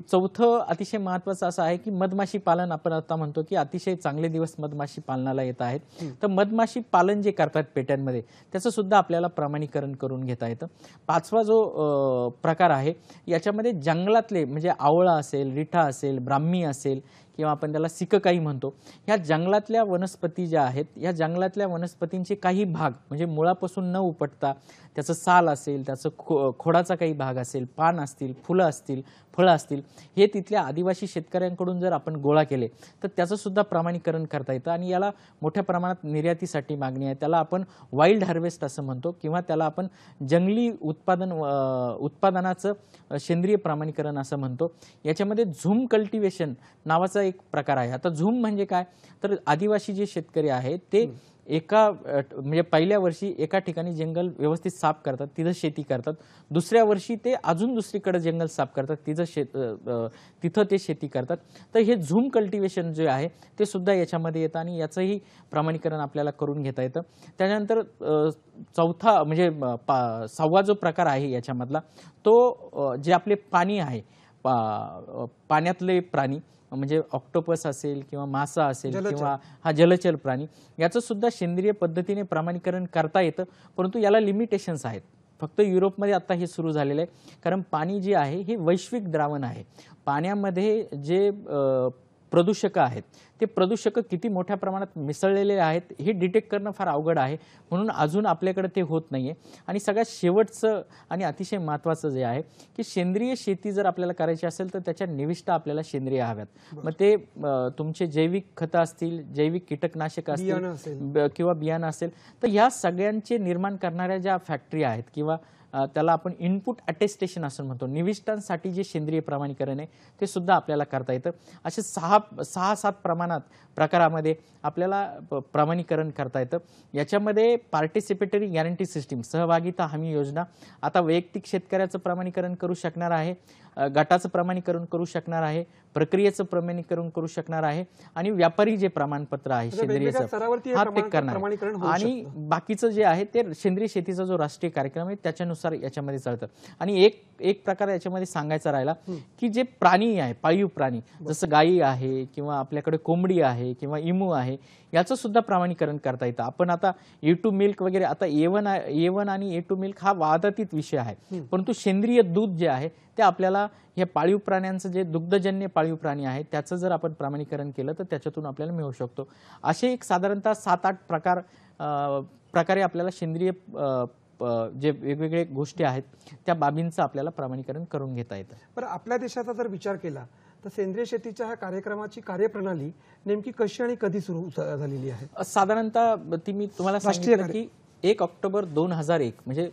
S2: चौथं अतिशय महत्त्वाचं असं आहे की मधमाशी पालन. आपण आता म्हणतो की अतिशय चांगले दिवस मधमाशी पालनाला येत आहेत, तर मधमाशी पालन जे करतात पेट्यांमध्ये त्याचं सुद्धा आपल्याला प्रमाणीकरण करून घेता येतं. पाचवा जो प्रकार आहे याच्यामध्ये जंगलातले म्हणजे आवळा असेल, रिठा असेल, ब्राह्मी असेल किंवा आपण त्याला सिककाई म्हणतो, ह्या जंगलातल्या वनस्पती ज्या आहेत या जंगलातल्या वनस्पतींचे काही भाग म्हणजे मुळापासून न उपटता त्याचं साल असेल, त्याचं खोडाचा काही भाग असेल, पान असतील, फुलं असतील, फळं असतील, हे तिथल्या आदिवासी शेतकऱ्यांकडून जर आपण गोळा केले तर त्याचं सुद्धा प्रमाणीकरण करता येतं आणि याला मोठ्या प्रमाणात निर्यातीसाठी मागणी आहे. त्याला आपण वाईल्ड हार्वेस्ट असं म्हणतो किंवा त्याला आपण जंगली उत्पादनाचं सेंद्रिय प्रमाणीकरण असं म्हणतो. याच्यामध्ये झूम कल्टिवेशन नावाचा एक प्रकार आहे. आता झूम म्हणजे काय तर आदिवासी जे शेतकरी आहेत ते एका म्हणजे पहिल्या वर्षी एका ठिकाणी जंगल व्यवस्थित साफ करतात, तिथं शेती करतात. दुसऱ्या वर्षी ते अजून दुसरीकडे जंगल साफ करतात, तिथं ते शेती करतात. तर हे झूम कल्टिवेशन जे आहे ते सुद्धा याच्यामध्ये येतं आणि याचंही प्रमाणीकरण आपल्याला करून घेता येतं. त्यानंतर चौथा म्हणजे 6वा जो प्रकार आहे याच्यामधला तो जे आपले पाणी आहे पाण्यातले प्राणी म्हणजे ऑक्टोपस असेल किंवा मासा असेल किंवा हा जलचर प्राणी याचं सुद्धा सेंद्रिय पद्धतीने प्रमाणीकरण करता येतं. परंतु याला लिमिटेशन्स आहेत. फक्त युरोपमध्ये आता हे सुरू झालेलं आहे कारण पाणी जे आहे हे वैश्विक द्रावण आहे. पाण्यामध्ये जे प्रदूषक आहेत ते प्रदूषक किती मोठ्या प्रमाणात मिसळलेले आहेत हे डिटेक्ट करणं फार अवघड आहे, म्हणून अजून आपल्याकडे ते होत नाहीये. आणि सगळ्यात शेवटचं आणि अतिशय महत्त्वाचं जे आहे की सेंद्रिय शेती जर आपल्याला करायची असेल तर त्याच्या निविष्ठा आपल्याला सेंद्रिय हव्यात. मग ते तुमचे जैविक खतं असतील, जैविक कीटकनाशक असतील किंवा बियाणं असेल, तर ह्या सगळ्यांचे निर्माण करणाऱ्या ज्या फॅक्टरी आहेत किंवा त्याला आपण इनपुट अटेस्टेशन असं म्हणतो, निविष्ठांसाठी जे सेंद्रिय प्रमाणीकरण आहे ते सुद्धा आपल्याला करता येतं. असे 6-7 प्रकारामध्ये आपल्याला प्रमाणीकरण करता येतं. याच्यामध्ये पार्टिसिपेटरी गॅरंटी सिस्टीम, सहभागिता हमी योजना, आता वैयक्तिक शेतकऱ्याचं प्रमाणीकरण करू शकणार आहे, गटाचं प्रमाणीकरण करू शकणार आहे, प्रक्रियेचं प्रमाणीकरण करू शकणार आहे आणि व्यापारी जे प्रमाणपत्र आहे सेंद्रियचं ते करणार. आणि बाकीचं जे आहे ते सेंद्रिय शेतीचा जो राष्ट्रीय कार्यक्रम आहे त्याच्यानुसार याच्यामध्ये चालतं. आणि एक प्रकार याच्यामध्ये सांगायचा राहिला की जे प्राणी आहे, पाळीव प्राणी, जसं गायी आहे किंवा आपल्याकडे कोंबडी आहे किंवा इमू आहे, याचं सुद्धा प्रमाणीकरण करता येतं. आपण आता A2 मिल्क वगैरे, आता A1 आणि A2 मिल्क हा वादातीत विषय आहे, परंतु सेंद्रिय दूध जे आहे ते आपल्याला हे पाळीव प्राण्यांचं जे दुग्धजन्य पाळीव प्राणी आहे त्याचं जर आपण प्रमाणीकरण केलं तर त्याच्यातून आपल्याला मिळू शकतो. असे एक साधारणतः 7-8 प्रकारे आपल्याला सेंद्रिय जे वेगवेगळे गोष्टी आहेत त्या बाबींचं आपल्याला प्रमाणीकरण करून घेता येतं.
S1: पण आपल्या देशाचा जर विचार केला तर सेंद्रिय शेतीच्या ह्या कार्यक्रमाची कार्यप्रणाली नेमकी कशी आणि कधी सुरू झालेली आहे?
S2: साधारणतः ती मी तुम्हाला सांगितलं की 1 ऑक्टोबर 2001 म्हणजे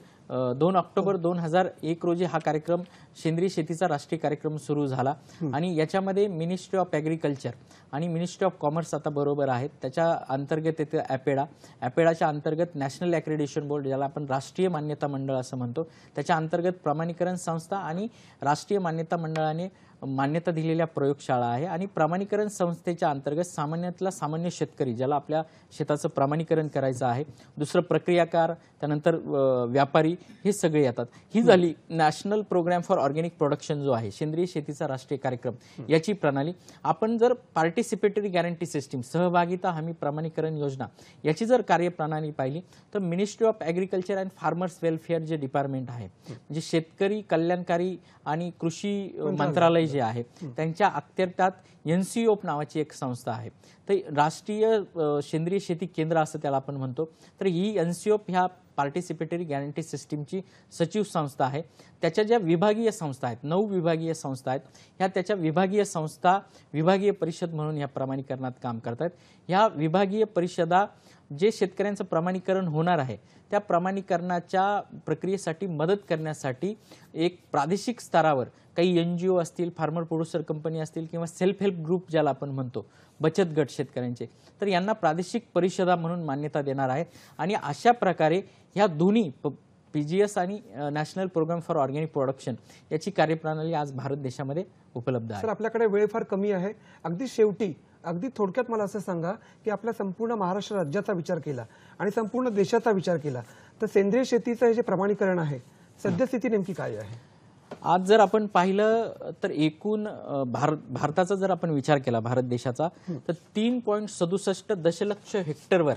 S2: 2 ऑक्टोबर 2001 रोजी हा कार्यक्रम, सेंद्रिय शेतीचा राष्ट्रीय कार्यक्रम सुरू झाला. आणि याच्यामध्ये मिनिस्ट्री ऑफ ॲग्रिकल्चर आणि मिनिस्ट्री ऑफ कॉमर्स आता बरोबर आहेत, त्याच्या अंतर्गत येते ॲपेडाच्या अंतर्गत नॅशनल ॲक्रेडिटेशन बोर्ड, ज्याला आपण राष्ट्रीय मान्यता मंडळ असं म्हणतो, त्याच्या अंतर्गत प्रमाणीकरण संस्था आणि राष्ट्रीय मान्यता मंडळाने मान्यता दिलेल्या प्रयोगशाळा आहे. आणि प्रमाणीकरण संस्थेच्या अंतर्गत सामान्यातला सामान्य शेतकरी, ज्याला आपल्या शेताचं प्रमाणीकरण करायचं आहे, दुसरं प्रक्रियाकार, त्यानंतर व्यापारी, हे सगळे येतात. ही झाली national programme for organic production जो आहे सेंद्रिय शेतीचा राष्ट्रीय कार्यक्रम, याची प्रणाली. आपण जर पार्टिसिपेटरी गॅरंटी सिस्टीम, सहभागिता हमी प्रमाणीकरण योजना, याची जर कार्यप्रणाली पाहिली तर ministry of agriculture and farmers welfare जे डिपार्टमेंट आहे, म्हणजे शेतकरी कल्याणकारी आणि कृषी मंत्रालय जे आहे त्यांच्या अखत्यारीत NCOP नावाची एक संस्था आहे. तर राष्ट्रीय सेंद्रिय शेती केंद्र असं त्याला आपण म्हणतो. तर ही NCOP ह्या पार्टिसिपेटरी गॅरंटी सिस्टीमची सचिव संस्था आहे. त्याच्या ज्या विभागीय संस्था आहेत, 9 विभागीय संस्था आहेत, ह्या त्याच्या विभागीय संस्था विभागीय परिषद म्हणून या प्रमाणीकरणात काम करतात. ह्या विभागीय परिषदा जे शेतकऱ्यांचं प्रमाणीकरण होणार आहे त्या प्रमाणीकरणाच्या प्रक्रियेसाठी मदत करण्यासाठी एक प्रादेशिक स्तरावर काही NGO असतील, फार्मर प्रोड्युसर कंपनी असतील किंवा सेल्फ हेल्प ग्रुप ज्याला आपण म्हणतो, बचत गट शेतकऱ्यांचे, तर यांना प्रादेशिक परिषदा म्हणून मान्यता देणार आहे. आणि अशा प्रकारे ह्या दोन्ही PGS आणि national programme for organic production याची कार्यप्रणाली आज भारत देशामध्ये उपलब्ध आहे.
S1: सर, आपल्याकडे वेळ फार कमी आहे. अगदी शेवटी, अगदी थोडक्यात मला असं सांगा की आपल्या संपूर्ण महाराष्ट्र राज्याचा विचार केला आणि संपूर्ण देशाचा विचार केला तर सेंद्रिय शेतीचं हे जे प्रमाणीकरण आहे, सद्यस्थिती नेमकी काय आहे?
S2: आज जर आपण पाहिलं तर एकूण भारताचा जर आपण विचार केला, भारत देशाचा, तर 3.67 दशलक्ष हेक्टरवर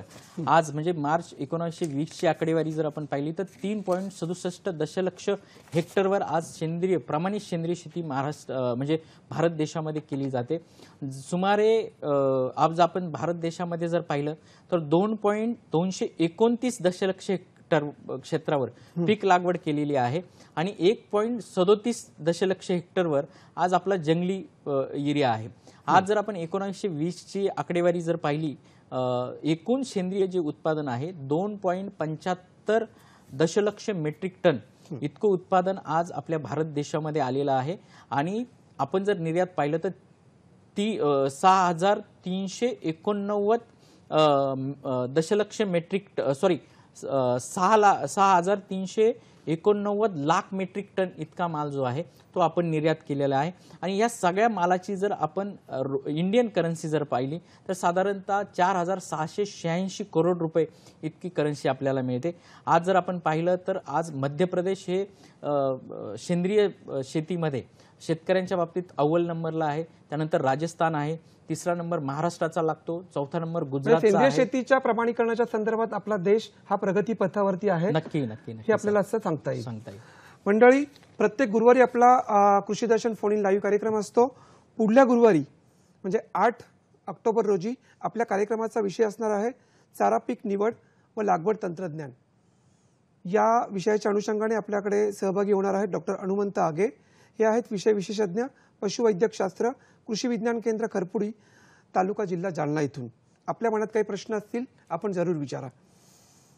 S2: आज, म्हणजे मार्च 1920 ची आकडेवारी जर आपण पाहिली तर 3.67 दशलक्ष हेक्टरवर आज प्रमाणित सेंद्रिय शेती महाराष्ट्र म्हणजे भारत देशामध्ये केली जाते. सुमारे आज आपण भारत देशामध्ये जर पाहिलं तर 2.229 दशलक्ष क्षेत्रावर पीक लागवड केलेली आहे आणि 1.37 दशलक्ष हेक्टरवर आज आपला जंगली एरिया आहे. आज जर आपण 1920 ची आकडेवारी जर पाहिली, एकूण सेंद्रिय जे उत्पादन आहे 2.75 दशलक्ष मेट्रिक टन इतकं उत्पादन आज आपल्या भारत देशामध्ये आलेलं आहे. आणि आपण जर निर्यात पाहिलं तर ती 6,389 दशलक्ष मेट्रिक 6,389 लाख मेट्रिक टन इतका माल जो आहे तो आपण निर्यात केलेला आहे. आणि या सगळ्या मालाची जर आपण इंडियन करन्सी जर पाहिली तर साधारणतः 4,686 करोड रुपये इतकी करन्सी आपल्याला मिळते. आज जर आपण पाहिलं तर आज मध्य प्रदेश हे सेंद्रिय शेतीमध्ये शेतकऱ्यांच्या बाबतीत अव्वल नंबरला आहे, त्यानंतर राजस्थान आहे, तिसरा नंबर महाराष्ट्राचा लागतो, चौथा नंबर गुजरातचा आहे.
S1: सेंद्रिय शेतीच्या प्रमाणीकरणाच्या संदर्भात आपला देश हा प्रगती पथावरती आहे.
S2: नक्की
S1: हे आपल्याला असं सांगता येईल. मंडळी, प्रत्येक गुरुवारी आपला कृषी दर्शन फोन इन लाईव्ह कार्यक्रम असतो. पुढल्या गुरुवारी म्हणजे 8 ऑक्टोबर रोजी आपल्या कार्यक्रमाचा विषय असणार आहे चारा पीक निवड व लागवड तंत्रज्ञान. या विषयाच्या अनुषंगाने आपल्याकडे सहभागी होणार आहेत डॉक्टर हनुमंत आगे. हे आहेत विषय विशेषज्ञ, पशुवैद्यकशास्त्र, कृषी विज्ञान केंद्र खरपुडी, तालुका जिल्हा जालना इथून. आपल्या मनात काही प्रश्न असतील आपण जरूर विचारा.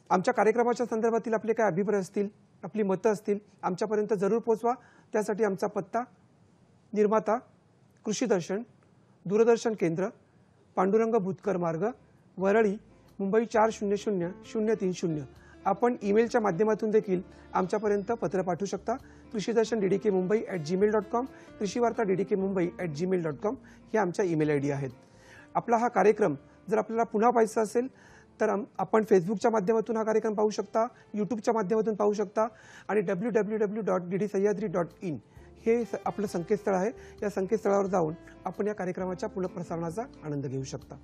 S1: आमच्या कार्यक्रमाच्या संदर्भातील आपले काही अभिप्राय असतील, आपली मतं असतील, आमच्यापर्यंत जरूर पोहोचवा. त्यासाठी आमचा पत्ता निर्माता कृषी दर्शन, दूरदर्शन केंद्र, पांडुरंग भुतकर मार्ग, वरळी, मुंबई 400030. आपण ईमेलच्या माध्यमातून देखील आमच्यापर्यंत पत्र पाठवू शकता. कृषीदर्शन@gmail.com, कृषीवार्ता ddkmumbai@gmail.com हे आमच्या ईमेल ID आहेत. आपला हा कार्यक्रम जर आपल्याला पुन्हा पाहायचा असेल तर आपण फेसबुकच्या माध्यमातून हा कार्यक्रम पाहू शकता, यूट्यूबच्या माध्यमातून पाहू शकता आणि www.ddsahyadri.in हे आपलं संकेतस्थळ आहे. या संकेतस्थळावर जाऊन आपण या कार्यक्रमाच्या पुनःप्रसारणाचा आनंद घेऊ शकता.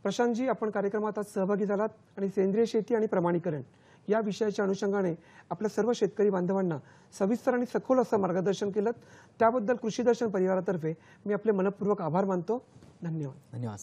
S1: प्रशांतजी, आपण कार्यक्रमात आज सहभागी झालात आणि सेंद्रिय शेती आणि प्रमाणीकरण या विषयाच्या अनुषंगाने आपल्या सर्व शेतकरी बांधवांना सविस्तर आणि सखोल असं मार्गदर्शन केलं. त्याबद्दल कृषी दर्शन परिवारातर्फे मी आपले मनपूर्वक आभार मानतो. धन्यवाद.
S2: धन्यवाद.